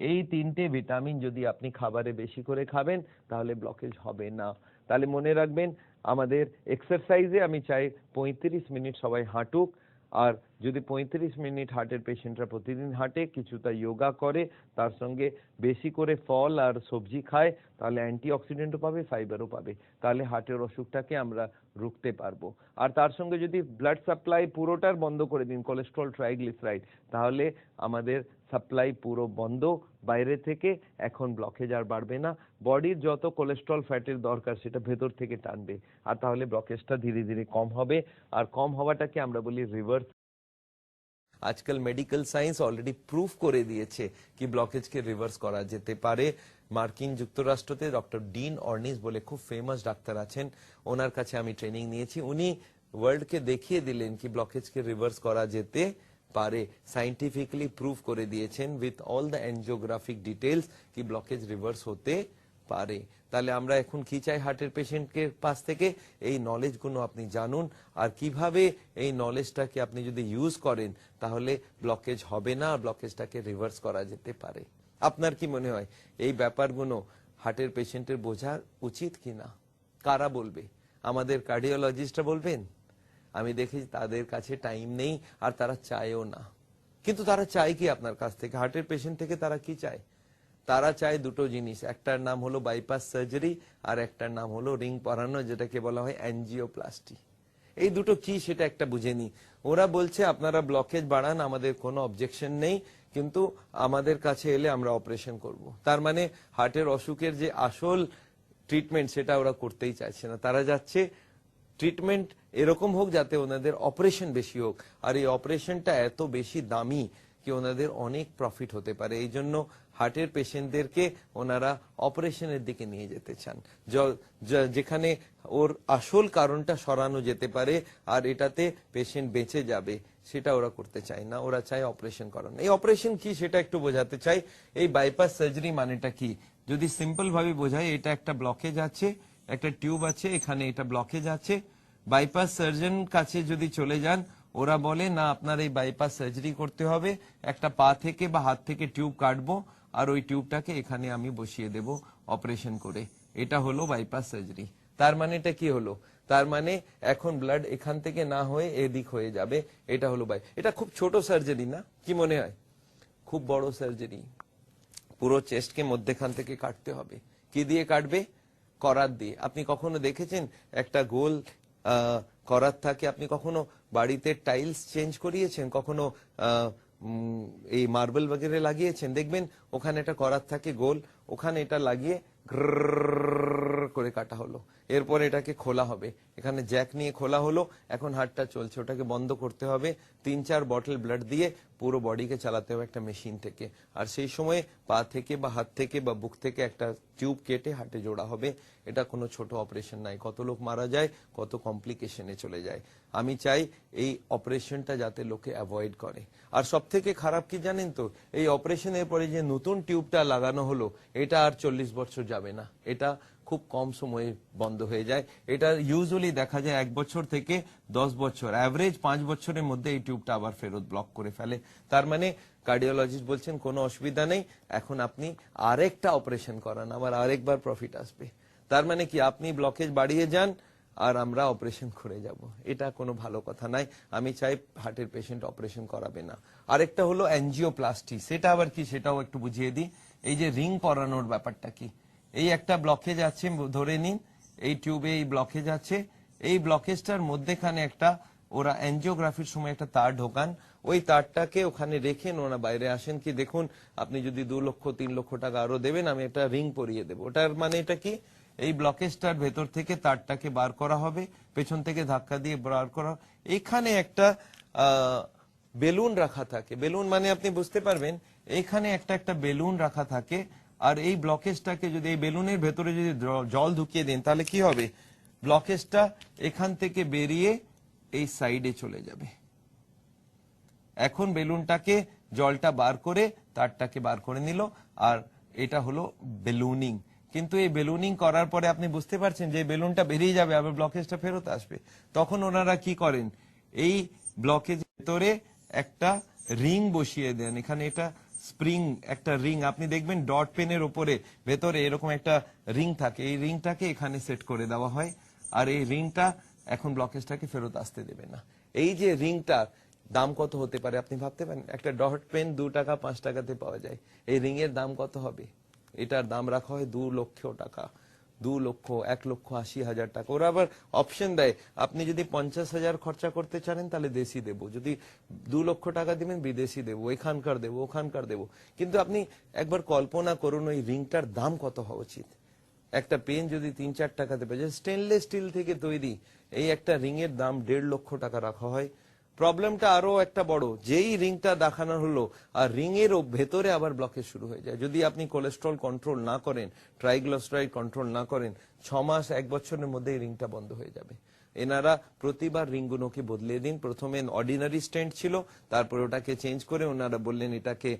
এই 3টে ভিটামিন যদি আপনি খাবারে বেশি করে খাবেন তাহলে ব্লকেজ হবে না। তাহলে মনে রাখবেন, আমাদের এক্সারসাইজে আমি চাই 35 মিনিট সবাই হাঁটুক। আর যদি 35 মিনিট হার্টের পেশেন্টরা প্রতিদিন হাঁটে, কিছুটা যোগা করে, তার সঙ্গে বেশি করে ফল আর সবজি খায়, তাহলে অ্যান্টিঅক্সিডেন্টও পাবে, ফাইবারও পাবে। তাহলে হার্টের অসুখটাকে আমরা রুখতে পারবো। আর তার সঙ্গে যদি ব্লাড সাপ্লাই পুরোটার বন্ধ করে দিন, কোলেস্ট্রল, ট্রাইগ্লিসারাইড, তাহলে আমাদের সাপ্লাই পুরো বন্ধ বাইরে থেকে। এখন ব্লকেজ আর বাড়বে না। বডির যত কোলেস্ট্রল ফ্যাটের দরকার সেটা ভেতর থেকে টানবে, আর তাহলে ব্লকেজটা ধীরে ধীরে কম হবে। আর কম হওয়াটাকে আমরা বলি রিভার্স। আজকাল মেডিকেল সায়েন্স অলরেডি প্রুফ করে দিয়েছে কি ব্লকেজকে রিভার্স করা যেতে পারে। মার্কিন যুক্তরাষ্ট্রতে ডক্টর ডিন অর্নিস বলে খুব ফেমাস ডাক্তার আছেন, ওনার কাছে আমি ট্রেনিং নিয়েছি। উনি ওয়ার্ল্ডকে দেখিয়ে দিলেন কি ব্লকেজকে রিভার্স করা যেতে পারে, সাইন্টিফিক্যালি প্রুফ করে দিয়েছেন উইথ অল দ্য এনজিওগ্রাফিক ডিটেলস কি ব্লকেজ রিভার্স হতে পারে। তাহলে আমরা এখন কি চাই হার্টের পেশেন্টকে পাশ থেকে? এই নলেজ গুলো আপনি জানুন, আর কিভাবে এই নলেজটাকে আপনি যদি ইউজ করেন তাহলে ব্লকেজ হবে না, ব্লকেজটাকে রিভার্স করা যেতে পারে। আপনার কি মনে হয় এই ব্যাপারগুলো হার্টের পেশেন্টের বোঝা উচিত কিনা? কারা বলবে? আমাদের কার্ডিওলজিস্টরা বলবেন? আমি দেখেছি তাদের কাছে টাইম নেই, আর তারা চায়ও না। কিন্তু তারা চায় কি আপনার কাছ থেকে? হার্টের পেশেন্ট থেকে তারা কি চায়? তারা চায় দুটো জিনিস, একটার নাম হলো বাইপাস সার্জারি আর একটার নাম হলো রিং পরানো, যেটাকে বলা হয় অ্যাঞ্জিওপ্লাস্টি। এই দুটো কি সেটা একটা বুঝে নি। ওরা বলছে আপনারা ব্লকেজ বাড়ান, আমাদের কোনো অবজেকশন নেই, কিন্তু আমাদের কাছে এলে আমরা অপারেশন করব। তার মানে হার্টের অসুখের যে আসল ট্রিটমেন্ট সেটা ওরা করতেই চাইছে না। তারা যাচ্ছে ট্রিটমেন্ট এরকম হোক যাতে ওনাদের অপারেশন বেশি হোক, আর এই অপারেশনটা এত বেশি দামি কি ওনাদের অনেক প্রফিট হতে পারে। এই জন্য হার্টের পেশেন্টদেরকে ওনারা অপারেশনের দিকে নিয়ে যেতে চান, যেখানে ওর আসল কারণটা সরানো যেতে পারে আর এটাতে পেশেন্ট বেঁচে যাবে, সেটা ওরা করতে চায় না। ওরা চায় অপারেশন করানো। এই অপারেশন কি সেটা একটু বোঝাতে চাই। এই বাইপাস সার্জারি মানেটা কি যদি সিম্পল ভাবে বোঝাই, এটা একটা ব্লকেজ আছে, একটা টিউব আছে, এখানে এটা ব্লকেজ আছে। বাইপাস সার্জন কাছে যদি চলে যান, ওরা বলে না আপনার এই বাইপাস সার্জারি করতে হবে, একটা পা থেকে বা হাত থেকে টিউব কাটবো আর ওই টিউবটাকে এখানে আমি বসিয়ে দেব অপারেশন করে। এটা হলো বাইপাস সার্জারি। তার মানে এটা কি হলো? তার মানে এখন ব্লাড এখান থেকে না হয়ে এদিক হয়ে যাবে। এটা হলো এটা খুব ছোট সার্জারি না, কি মনে হয়? খুব বড় সার্জারি। পুরো চেস্টকে মধ্যখান থেকে কাটতে হবে। কি দিয়ে কাটবে? করাত দিয়ে। আপনি কখনো দেখেছেন একটা গোল করাত থাকে? আপনি কখনো বাড়িতে টাইলস চেঞ্জ করিয়েছেন? কখনো এই মার্বেল বগেরে লাগিয়েছেন? দেখবেন ওখানে একটা করাত থাকে গোল, ওখানে এটা লাগিয়ে করে কাটা হলো। এরপর এটাকে খোলা হবে, এখানে জ্যাক নিয়ে খোলা হলো, এখন হার্টটা চলছে, ওটাকে বন্ধ করতে হবে। 3-4 বটল ব্লাড দিয়ে পুরো বডিকে চালাতে হবে একটা মেশিন থেকে। আর সেই সময় পা থেকে বা হাত থেকে বা বুক থেকে একটা টিউব কেটে হার্টে জোড়া হবে। এটা কোনো ছোট অপারেশন নাই। কত লোক মারা যায়, কত কমপ্লিকেশনে চলে যায়। আমি চাই এই অপারেশনটা যাতে লোকে অ্যাভয়েড করে। আর সব থেকে খারাপ কি জানেন তো? এই অপারেশনের পরে যে নতুন টিউবটা লাগানো হলো, এটা আর 40 বছর যাবে না, এটা খুব কম সময়ে বন্ধ হয়ে যায়। এটা ইউজুয়ালি দেখা যায় 1 বছর থেকে 10 বছর, অ্যাভারেজ 5 বছরের মধ্যে এই টিউবটা আবার ফেরত ব্লক করে ফেলে। তার মানে কার্ডিওলজিস্ট বলছেন কোনো অসুবিধা নেই, এখন আপনি আরেকটা অপারেশন করান, আবার আরেকবার প্রফিট আসবে। তার মানে কি আপনি ব্লকেজ বাড়িয়ে যান আর আমরা অপারেশন করে যাব, এটা কোনো ভালো কথা নাই। আমি চাই হার্টের পেশেন্ট অপারেশন করাবে না। আরেকটা হলো অ্যাঞ্জিওপ্লাস্টি। সেটা আবার কি সেটাও একটু বুঝিয়ে দিই। এই যে রিং পরানোর ব্যাপারটা কি, এই একটা ব্লকেজ আছে ধরে নিন, এই টিউবে এই ব্লকেজ আছে, এই ব্লকেজটার মধ্যেখানে একটা ওরা অ্যাঞ্জিওগ্রাফির সময় একটা তার ঢোকান, ওই তারটাকে ওখানে রেখেন, ওরা বাইরে আসেন কি দেখুন আপনি যদি 2 লক্ষ 3 লক্ষ টাকা আরো দেবেন আমি একটা রিং পরিয়ে দেবো। ওটার মানে এটা কি, এই ব্লকেজটার ভেতর থেকে তারটাকে বার করা হবে, পেছন থেকে ধাক্কা দিয়ে বার করা। এখানে একটা বেলুন রাখা থাকে, বেলুন মানে আপনি বুঝতে পারবেন, এইখানে একটা বেলুন রাখা থাকে। আর এই ব্লকেজটাকে যদি এই বেলুনের ভেতরে যদি জল ঢুকিয়ে দেন তাহলে কি হবে, ব্লকেজটা এখান থেকে বেরিয়ে এই সাইডে চলে যাবে। এখন বেলুনটাকে জলটা বার করে তারটাকে বার করে নিল, আর এটা হলো বেলুনিং। কিন্তু এই বেলুনিং করার পরে আপনি বুঝতে পারছেন যে বেলুনটা বেরিয়ে যাবে, আবার ব্লকেজটা ফেরত আসবে। তখন ওনারা কি করেন, এই ব্লকেজের ভেতরে একটা রিং বসিয়ে দেন। এখানে এটা স্প্রিং, একটা রিং আপনি দেখবেন ডট পেনের উপরে ভেতরে এরকম একটা রিং থাকে, এই রিংটাকে এখানে সেট করে দেওয়া হয়, আর এই রিংটা এখন ব্লকেজটাকে ফেরত আসতে দেবে না। এই যে রিংটার দাম কত হতে পারে আপনি ভাবতে পারেন? একটা ডট পেন 2 টাকা 5 টাকাতে পাওয়া যায়, এই রিং এর দাম কত হবে? এটার দাম রাখা হয় 2 লক্ষ টাকা, 2 লক্ষ, 1,80,000 টাকা। ওরা আবার অপশন দেয়, আপনি যদি 50,000 খরচা করতে চান তাহলে দেশি দেবো, যদি 2 লক্ষ টাকা দিবেন বিদেশি দেবো, এখানকার দেবো, ওখানকার দেবো। কিন্তু আপনি একবার কল্পনা করুন ওই রিংটার দাম কত হওয়া উচিত। একটা পেন যদি 3-4 টাকাতে পাওয়া যায়, স্টেনলেস স্টিল থেকে তৈরি, এই একটা রিং এর দাম 1.5 লক্ষ টাকা রাখা হয়। প্রবলেমটা আরো একটা বড়, যেই রিংটা দেখানো হলো আর রিং এর ভেতরে আবার ব্লকেজ শুরু হয়ে যায়। যদি আপনি কোলেস্ট্রল কন্ট্রোল না করেন, ট্রাইগ্লিসারাইড কন্ট্রোল না করেন, 6 মাস 1 বছরের মধ্যে এই রিংটা বন্ধ হয়ে যাবে। এনারা প্রতিবার রিংগুলোকে বদলে দিন। প্রথমে অর্ডিনারি স্টেন্ট ছিল, তারপর ওটাকে চেঞ্জ করে ওনারা বললেন এটাকে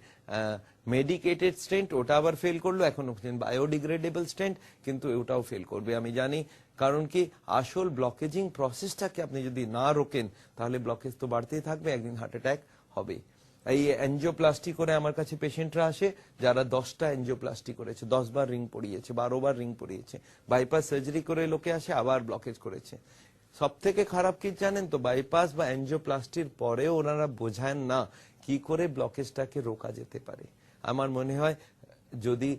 মেডিকেটেড স্টেন্ট, ওটা আবার ফেল করলো। এখন বায়োডিগ্রেডেবল স্টেন্ট, কিন্তু ওটাও ফেল করবে আমি জানি। কারণ কি, আসল ব্লকেজিং প্রসেসটাকে আপনি যদি না রোকেন তাহলে ব্লকেজ তো বাড়তেই থাকবে, একদিন হার্ট অ্যাটাক হবে। এই এনজিওপ্লাস্টি করে আমার কাছে পেশেন্টরা আসে যারা 10টা এনজিওপ্লাস্টি করেছে, 10 বার রিং পড়িয়েছে, 12 বার রিং পড়িয়েছে। বাইপাস সার্জারি করে লোকে আসে, আবার ব্লকেজ করেছে। সব থেকে খারাপ কি জানেন তো, বাইপাস বা এনজিওপ্লাস্টির পরেও ওনারা বোঝান না কি করে ব্লকেজটাকে রোকা যেতে পারে। আমার মনে হয় যদি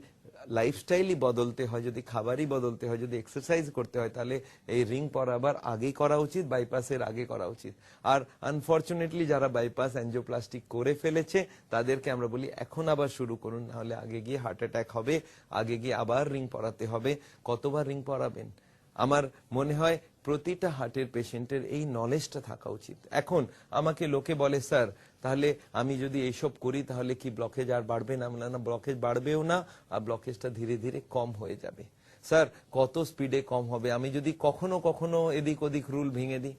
লাইফস্টাইলই বদলতে হয়, যদি খাবারই বদলতে হয়, যদি এক্সারসাইজ করতে হয়, তাহলে এই রিং পরাবার আগেই করা উচিত, বাইপাসের আগে করা উচিত। আর আনফরচুনেটলি যারা বাইপাস এনজিওপ্লাস্টি করে ফেলেছে তাদেরকে আমরা বলি এখন আবার শুরু করুন, নাহলে আগে গিয়ে হার্ট অ্যাটাক হবে, আগে গিয়ে আবার রিং পরাতে হবে। কতবার রিং পরাবেন? আমার মনে হয় প্রতিটা হার্টের পেশেন্টের এই নলেজটা থাকা উচিত। এখন আমাকে লোকে বলে, স্যার তাহলে আমি যদি এইসব করি তাহলে কি ব্লকেজ আর বাড়বে না? না, ব্লকেজ বাড়বেও না, আর ব্লকেজটা ধীরে ধীরে কম হয়ে যাবে। স্যার কত স্পিডে কম হবে? আমি যদি কখনো কখনো এদিক ওদিক রুল ভেঙে দিই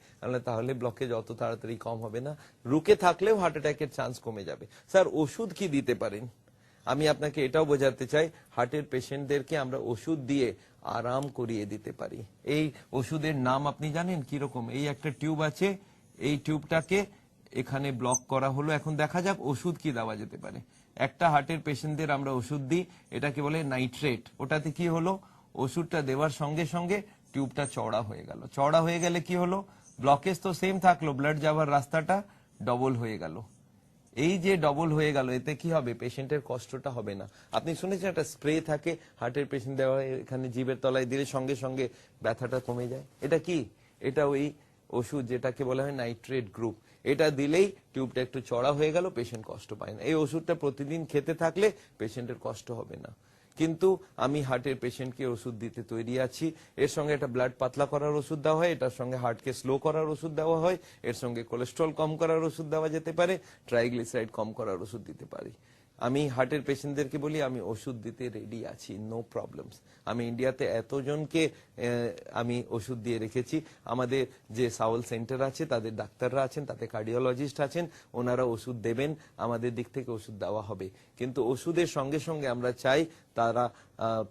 তাহলে ব্লকেজ অত তাড়াতাড়ি কম হবে না, রুকে থাকলেও হার্ট অ্যাটাকের চান্স কমে যাবে। স্যার ওষুধ কি দিতে পারেন? আমি আপনাকে এটাও বোঝাতে চাই, হার্টের পেশেন্টদেরকে আমরা ওষুধ দিয়ে আরাম করিয়ে দিতে পারি। এই ওষুধের নাম আপনি জানেন কিরকম? এই একটা টিউব আছে, এই টিউবটাকে এখানে ব্লক করা হলো। এখন দেখা যাক ওষুধ কি দেওয়া যেতে পারে। একটা হার্টের পেশেন্টদের আমরা ওষুধ দিই, এটাকে বলে নাইট্রেট। ওটাতে কি হলো, ওষুধটা দেওয়ার সঙ্গে সঙ্গে টিউবটা চওড়া হয়ে গেল। চওড়া হয়ে গেলে কি হলো, ব্লকেজ তো সেম থাকলো, ব্লাড যাওয়ার রাস্তাটা ডবল হয়ে গেল। এই যে ডবল হয়ে গেল, এতে কি হবে, পেশেন্টের কষ্টটা হবে না। আপনি শুনেছেন একটা স্প্রে থাকে হার্টের পেশেন্ট দেওয়া হয়, এখানে জিভের তলায় দিলে সঙ্গে সঙ্গে ব্যথাটা কমে যায়। এটা কি? এটা ওই ওষুধ যেটাকে বলা হয় নাইট্রেট গ্রুপ। এটা দিলেই টিউবটা একটু চড়া হয়ে গেল, পেশেন্ট কষ্ট পায় না। এই ওষুধটা প্রতিদিন খেতে থাকলে পেশেন্টের কষ্ট হবে না। কিন্তু আমি হার্টের পেশেন্টকে ওষুধ দিতে তৈরি আছি। এর সঙ্গে একটা ব্লাড পাতলা করার ওষুধ দেওয়া হয়, এটার সঙ্গে হার্টকে স্লো করার ওষুধ দেওয়া হয়, এর সঙ্গে কোলেস্ট্রল কম করার ওষুধ দেওয়া যেতে পারে, ট্রাইগ্লিসারাইড কম করার ওষুধ দিতে পারি। আমি হার্টের পেশেন্টদেরকে বলি আমি ওষুধ দিতে রেডি আছি, নো প্রবলেমস। আমি ইন্ডিয়াতে এতজনকে আমি ওষুধ দিয়ে রেখেছি। আমাদের যে সাউল সেন্টার আছে তাদের ডাক্তাররা আছেন, তাতে কার্ডিওলজিস্ট আছেন, ওনারা ওষুধ দেবেন, আমাদের দিক থেকে ওষুধ দেওয়া হবে। কিন্তু ওষুধের সঙ্গে সঙ্গে আমরা চাই তারা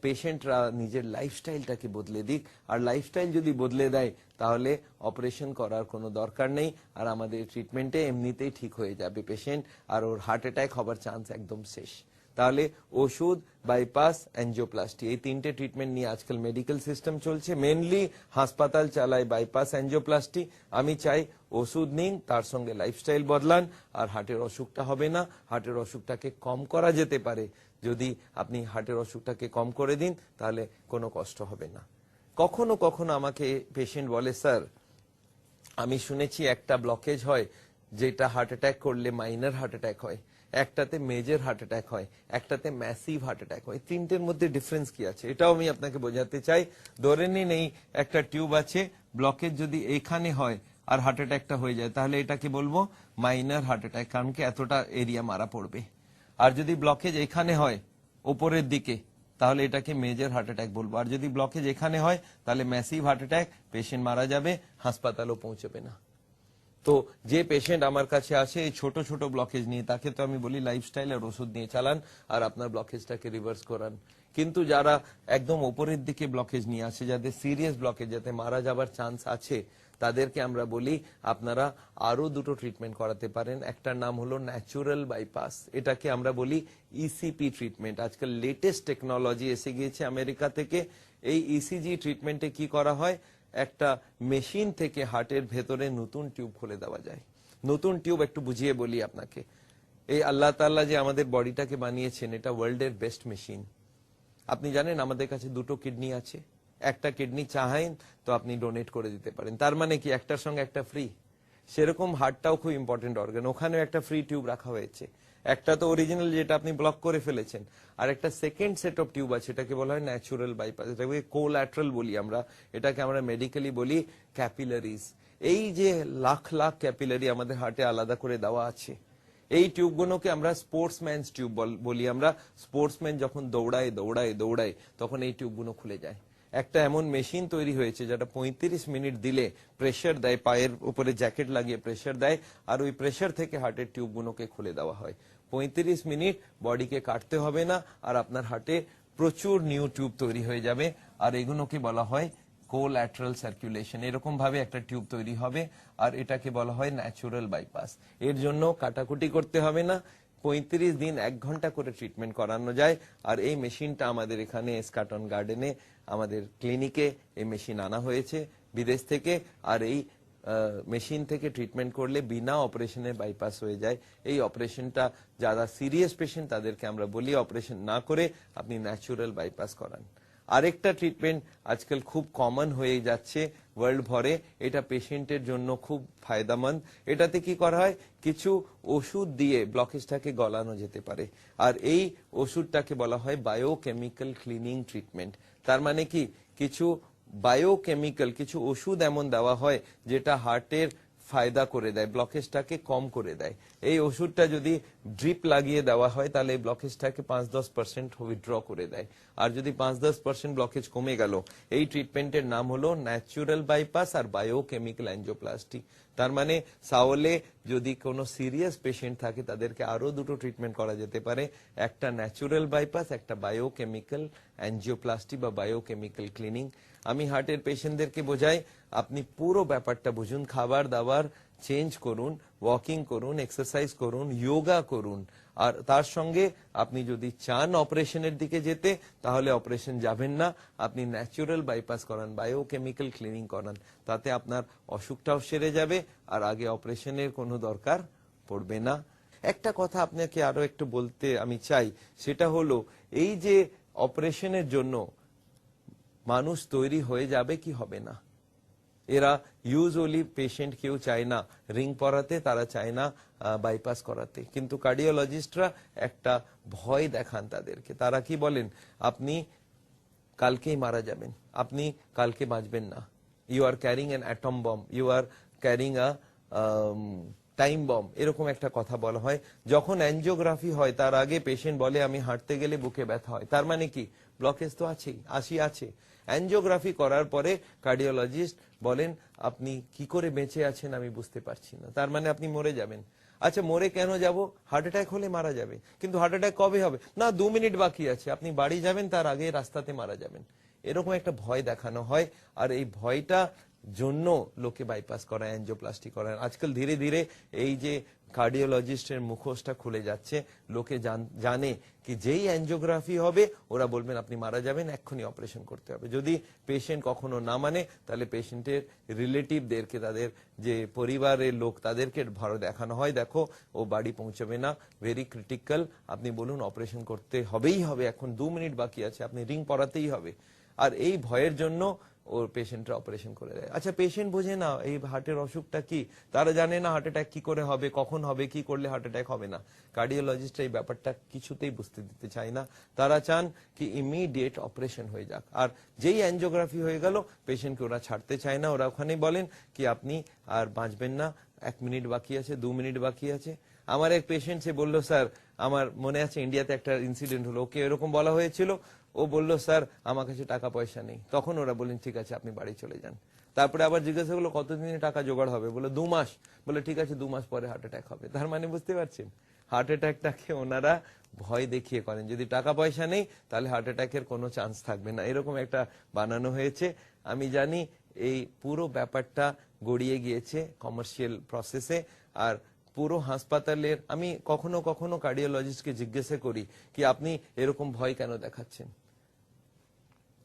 পেশেন্টরা নিজের লাইফস্টাইলটাকে বদলে দিক। আর লাইফস্টাইল যদি বদলে দেয় তাহলে অপারেশন করার কোনো দরকার নেই, আর আমাদের ট্রিটমেন্টে এমনিতেই ঠিক হয়ে যাবে পেশেন্ট, আর ওর হার্ট অ্যাটাক হবার চান্স একদম শেষ। তাহলে ওষুধ, বাইপাস, এনজিওপ্লাস্টি, এই 3টে ট্রিটমেন্ট নিয়ে আজকাল মেডিকেল সিস্টেম চলছে। মেনলি হাসপাতাল চালায় বাইপাস, এনজিওপ্লাস্টি। আমি চাই ওষুধ নিন, তার সঙ্গে লাইফস্টাইল বদলান, আর হার্টের অসুখটা হবে না। হার্টের অসুখটাকে কম করা যেতে পারে। যদি আপনি হার্টের অসুখটাকে কম করে দিন তাহলে কোনো কষ্ট হবে না। কখনো কখনো আমাকে পেশেন্ট বলে, স্যার আমি শুনেছি একটা ব্লকেজ হয় যেটা হার্ট অ্যাটাক করলে মাইনর হার্ট অ্যাটাক হয়, একটাতে মেজর হার্ট অ্যাটাক হয়, একটাতে ম্যাসিভ হার্ট অ্যাটাক হয়। 3টের মধ্যে ডিফারেন্স কি আছে এটাও আমি আপনাকে বোঝাতে চাই। ধরে নিন এই একটা টিউব আছে, ব্লকেজ যদি এইখানে হয় আর হার্ট অ্যাটাকটা হয়ে যায় তাহলে এটাকে বলবো মাইনর হার্ট অ্যাটাক, কারণ কি এতটা এরিয়া মারা পড়বে। আর যদি ব্লকেজ এখানে হয় উপরের দিকে তাহলে এটাকে মেজর হার্ট অ্যাটাক বলবো। আর যদি ব্লকেজ এখানে হয় তাহলে ম্যাসিভ হার্ট অ্যাটাক, পেশেন্ট মারা যাবে, হাসপাতালও পৌঁছবে না। তো যে পেশেন্ট আমার কাছে আসে এই ছোট ছোট ব্লকেজ নিয়ে, তাকে তো আমি বলি লাইফস্টাইল আর ওষুধ নিয়ে চালান আর আপনার ব্লকেজটাকে রিভার্স করান। কিন্তু যারা একদম ওপরের দিকে ব্লকেজ নিয়ে আসে, যাদের সিরিয়াস ব্লকেজ, যাতে মারা যাবার চান্স আছে, তাদেরকে আমরা বলি আপনারা আরো দুটো ট্রিটমেন্ট করাতে পারেন। একটার নাম হলো ন্যাচুরাল বাইপাস, এটাকে আমরা বলি ইসিপি ট্রিটমেন্ট। আজকাল লেটেস্ট টেকনোলজি এসে গিয়েছে আমেরিকা থেকে। এই ইসিজি ট্রিটমেন্টে কি করা হয়, একটা মেশিন থেকে হার্টের ভেতরে নতুন টিউব খুলে দেওয়া যায়। নতুন টিউব একটু বুঝিয়ে বলি আপনাকে। এই আল্লাহ তাআলা যে আমাদের বডিটাকে বানিয়েছেন, এটা ওয়ার্ল্ডের বেস্ট মেশিন। আপনি জানেন আমাদের কাছে দুটো কিডনি আছে, একটা কিডনি চাহেন তো আপনি ডোনেট করে দিতে পারেন, তার মানে কি একটার সঙ্গে একটা ফ্রি। সেরকম হার্টটাও খুব ইম্পর্টেন্ট অর্গান, ওখানেও একটা ফ্রি টিউব রাখা হয়েছে। একটা তো অরিজিনাল যেটা আপনি ব্লক করে ফেলেছেন, আর একটা সেকেন্ড সেট অফ টিউব আছে, এটাকে বলা হয় ন্যাচুরাল বাইপাস, এটাকে কোল্যাটারাল বলি আমরা, এটাকে আমরা মেডিকেলি বলি ক্যাপিলারিজ। এই যে লাখ লাখ ক্যাপিলারি আমাদের হার্টে আলাদা করে দেওয়া আছে, এই টিউবগুলোকে আমরা স্পোর্টসম্যানস টিউব বলি। আমরা স্পোর্টসম্যান যখন দৌড়ায় দৌড়ায় দৌড়ায় তখন এই টিউবগুলো খুলে যায়। একটা এমন মেশিন তৈরি হয়েছে যেটা 35 মিনিট দিলে প্রেসার দেয়, পায়ের উপরে জ্যাকেট লাগিয়ে প্রেসার দেয়, আর ওই প্রেসার থেকে হার্টের টিউবগুলোকে খুলে দেওয়া হয়। 35 মিনিট বডিকে কাটতে হবে না, আর আপনার হার্টে প্রচুর নিউ টিউব তৈরি হয়ে যাবে। আর এগুলোকে বলা হয় কোল্যাটারাল সার্কুলেশন। এরকম ভাবে একটা টিউব তৈরি হবে, আর এটাকে বলা হয় ন্যাচুরাল বাইপাস। এর জন্য কাটাকুটি করতে হবে না, 35 দিন 1 ঘন্টা করে ট্রিটমেন্ট করানো যায়। আর এই মেশিনটা আমাদের এখানে এসকাটন গার্ডেনে আমাদের ক্লিনিকে এই মেশিন আনা হয়েছে বিদেশ থেকে। আর এই মেশিন থেকে ট্রিটমেন্ট করলে বিনা অপারেশনে বাইপাস হয়ে যায়। এই অপারেশনটা যারা সিরিয়াস পেশেন্ট তাদেরকে আমরা বলি অপারেশন না করে আপনি ন্যাচুরাল বাইপাস করান। আরেকটা ট্রিটমেন্ট আজকাল খুব কমন হয়ে যাচ্ছে ওয়ার্ল্ড ভরে, এটা পেশেন্টের জন্য খুব ফায়দামন্দ। এটাতে কি করা হয়, কিছু ওষুধ দিয়ে ব্লকেজটাকে গলানো যেতে পারে, আর এই ওষুধটাকে বলা হয় বায়োকেমিক্যাল ক্লিনিং ট্রিটমেন্ট। তার মানে কি, কিছু বায়োকেমিক্যাল কিছু ওষুধ এমন দেওয়া হয় যেটা হার্টের ফায়দা করে দেয়, ব্লকেজটাকে কম করে দেয়। এই ওষুধটা যদি ড্রিপ লাগিয়ে দেওয়া হয় তাহলে এই ব্লকেজটাকে 5-10% উইথড্র করে দেয়। আর যদি 5-10% ব্লকেজ কমে গেল, এই ট্রিটমেন্টের নাম হলো ন্যাচুরাল বাইপাস আর বায়োকেমিক্যাল অ্যাঞ্জিওপ্লাস্টি। তার মানে সাওলে যদি কোনো সিরিয়াস পেশেন্ট থাকে তাদেরকে আরো দুটো ট্রিটমেন্ট করা যেতে পারে, একটা ন্যাচুরাল বাইপাস, একটা বায়োকেমিক্যাল অ্যাঞ্জিওপ্লাস্টি বা বায়োকেমিক্যাল ক্লিনিং। আমি হার্টের পেশেন্টদেরকে বোঝাই আপনি পুরো ব্যাপারটা বুঝুন, খাবার দাবার চেঞ্জ করুন, ওয়াকিং করুন, এক্সারসাইজ করুন, যোগা করুন, আর তার সঙ্গে আপনি যদি চান অপারেশনের দিকে যেতে তাহলে অপারেশন যাবেন না, আপনি ন্যাচুরাল বাইপাস করান, বায়োকেমিক্যাল ক্লিনিং করান, তাতে আপনার অসুখটাও সেরে যাবে আর আগে অপারেশনের কোনো দরকার পড়বে না। একটা কথা আপনাকে আরো একটু বলতে আমি চাই, সেটা হলো এই যে অপারেশনের জন্য মানুষ তৈরি হয়ে যাবে কি হবে না, এরা ইউজুয়ালি পেশেন্ট কেউ চায় না রিং পরাতে, তারা চায় না বাইপাস করাতে, কিন্তু কার্ডিওলজিস্টরা একটা ভয় দেখান তাদেরকে। তারা কি বলেন, আপনি কালকেই মারা যাবেন, আপনি কালকে বাঁচবেন না, you are carrying an atom bomb, you are carrying a time bomb, এরকম একটা কথা বলা হয়। যখন অ্যাঞ্জিওগ্রাফি হয় তার আগে পেশেন্ট বলে আমি হাঁটতে গেলে বুকে ব্যথা হয়, তার মানে কি ব্লকেজ তো আছেই, আছে। অ্যাঞ্জিওগ্রাফি করার পরে কার্ডিওলজিস্ট বলেন আপনি কি করে বেঁচে আছেন আমি বুঝতে পারছি না, তার মানে আপনি মরে যাবেন। আচ্ছা মরে কেন যাব, হার্ট অ্যাটাক হলে মারা যাবে, কিন্তু হার্ট অ্যাটাক কবে হবে, না 2 মিনিট বাকি আছে, আপনি বাড়ি যাবেন তার আগে রাস্তাতে মারা যাবেন। এরকম একটা ভয় দেখানো হয়, আর এই ভয়টা জন্য লোকে বাইপাস করায়, অ্যাঞ্জিওপ্লাস্টি করায়। আজকাল ধীরে ধীরে এই যে কার্ডিওলজিস্টের মুখোশটা খুলে যাচ্ছে, লোকে জানে কি যেই অ্যাঞ্জিওগ্রাফি হবে ওরা বলবেন আপনি মারা যাবেন, এক্ষুনি অপারেশন করতে হবে। যদি পেশেন্ট কখনো না মানে তাহলে পেশেন্টের রিলেটিভদেরকে, তাদের যে পরিবারের লোক তাদেরকে ভয় দেখানো হয়, দেখো ও বাড়ি পৌঁছবে না, ভেরি ক্রিটিক্যাল, আপনি বলুন অপারেশন করতে হবেই হবে, এখন 2 মিনিট বাকি আছে, আপনি রিং পরাতেই হবে। আর এই ভয়ের জন্য ওর পেশেন্টরা অপারেশন করে দেয়। আচ্ছা পেশেন্ট বোঝে না এই হার্টের অসুখটা কি, তারা জানে না হার্ট অ্যাটাক কি করে হবে, কখন হবে, কি করলে হার্ট অ্যাটাক হবে না। কার্ডিওলজিস্ট এই ব্যাপারটা কিছুতেই বুঝতে দিতে চায় না, তারা চান কি ইমিডিয়েট অপারেশন হয়ে যাক। আর যেই অ্যাঞ্জিওগ্রাফি হয়ে গেল পেশেন্টকে ওরা ছাড়তে চায় না, ওরা ওখানেই বলেন কি আপনি আর বাঁচবেন না, 1 মিনিট বাকি আছে, 2 মিনিট বাকি আছে। আমার এক পেশেন্ট সে বললো স্যার আমার মনে আছে ইন্ডিয়াতে একটা ইনসিডেন্ট হলো, ওকে এরকম বলা হয়েছিল, ও বললো স্যার আমার কাছে টাকা পয়সা নেই। তখন ওরা বললেন ঠিক আছে আপনি বাড়ি চলে যান। তারপরে আবার জিজ্ঞাসা করলো কতদিনে টাকা জোগাড় হবে, বলে 2 মাস। বলে ঠিক আছে 2 মাস পরে হার্ট অ্যাটাক হবে। তার মানে বুঝতে পারছেন হার্ট অ্যাটাকটাকে ওনারা ভয় দেখিয়ে করেন, যদি টাকা পয়সা নেই তাহলে হার্ট অ্যাটাকের কোনো চান্স থাকবে না, এরকম একটা বানানো হয়েছে। আমি জানি এই পুরো ব্যাপারটা গড়িয়ে গিয়েছে কমার্শিয়াল প্রসেসে। আর পুরো হাসপাতালের আমি কখনো কখনো কার্ডিওলজিস্টকে জিজ্ঞাসা করি কি আপনি এরকম ভয় কেন দেখাচ্ছেন,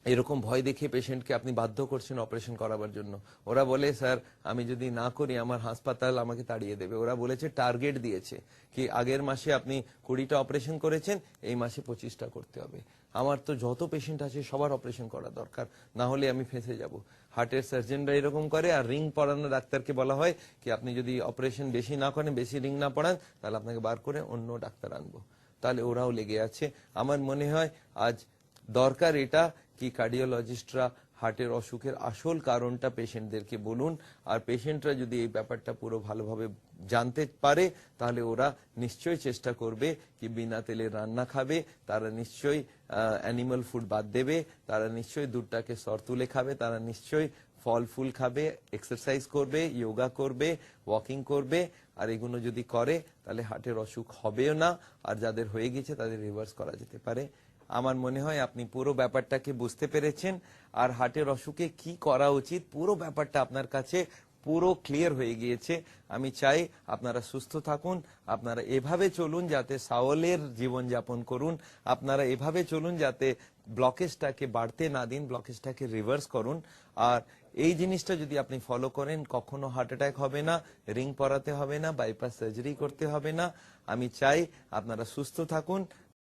এরকম ভয় দেখিয়ে পেশেন্টকে আপনি বাধ্য করছেন অপারেশন করাবার জন্য। ওরা বলে স্যার আমি যদি না করি আমার হাসপাতাল আমাকে তাড়িয়ে দেবে। ওরা বলেছে টার্গেট দিয়েছে কি আগের মাসে আপনি 20টা অপারেশন করেছেন, এই মাসে 25টা করতে হবে। আমার তো যত পেশেন্ট আছে সবার অপারেশন করা দরকার, না হলে আমি ফেঁসে যাব। হার্টের সার্জনরা এরকম করে। আর রিং পরানো ডাক্তারকে বলা হয় কি আপনি যদি অপারেশন বেশি না করেন, বেশি রিং না পড়ান, তাহলে আপনাকে বার করে অন্য ডাক্তার আনবো। তাহলে ওরাও লেগে আছে। আমার মনে হয় আজ দরকার এটা কি কার্ডিওলজিস্টরা হার্টের অসুখের আসল কারণটা পেশেন্টদেরকে বলুন। আর পেশেন্টরা যদি এই ব্যাপারটা পুরো ভালোভাবে জানতে পারে তাহলে ওরা নিশ্চয়ই চেষ্টা করবে কি বিনা তেলে রান্না খাবে, তারা নিশ্চয়ই অ্যানিমাল ফুড বাদ দেবে, তারা নিশ্চয়ই দুধটাকে সর তুলে খাবে, তারা নিশ্চয়ই ফল ফুল খাবে, এক্সারসাইজ করবে, যোগা করবে, ওয়াকিং করবে। আর এগুলো যদি করে তাহলে হার্টের অসুখ হবেও না, আর যাদের হয়ে গেছে তাদের রিভার্স করা যেতে পারে। আমার মনে হয় আপনি পুরো ব্যাপারটাকে বুঝতে পেরেছেন। আর হার্টের অসুখে কি করা উচিত পুরো ব্যাপারটা আপনার কাছে পুরো ক্লিয়ার হয়ে গিয়েছে। আমি চাই আপনারা সুস্থ থাকুন, আপনারা এভাবে চলুন যাতে সাওলের জীবন যাপন করুন, আপনারা এভাবে চলুন যাতে ব্লকেজটাকে বাড়তে না দিন, ব্লকেজটাকে রিভার্স করুন। আর এই জিনিসটা যদি আপনি ফলো করেন কখনো হার্ট অ্যাটাক হবে না, রিং পরাতে হবে না, বাইপাস সার্জারি করতে হবে না। আমি চাই আপনারা সুস্থ থাকুন।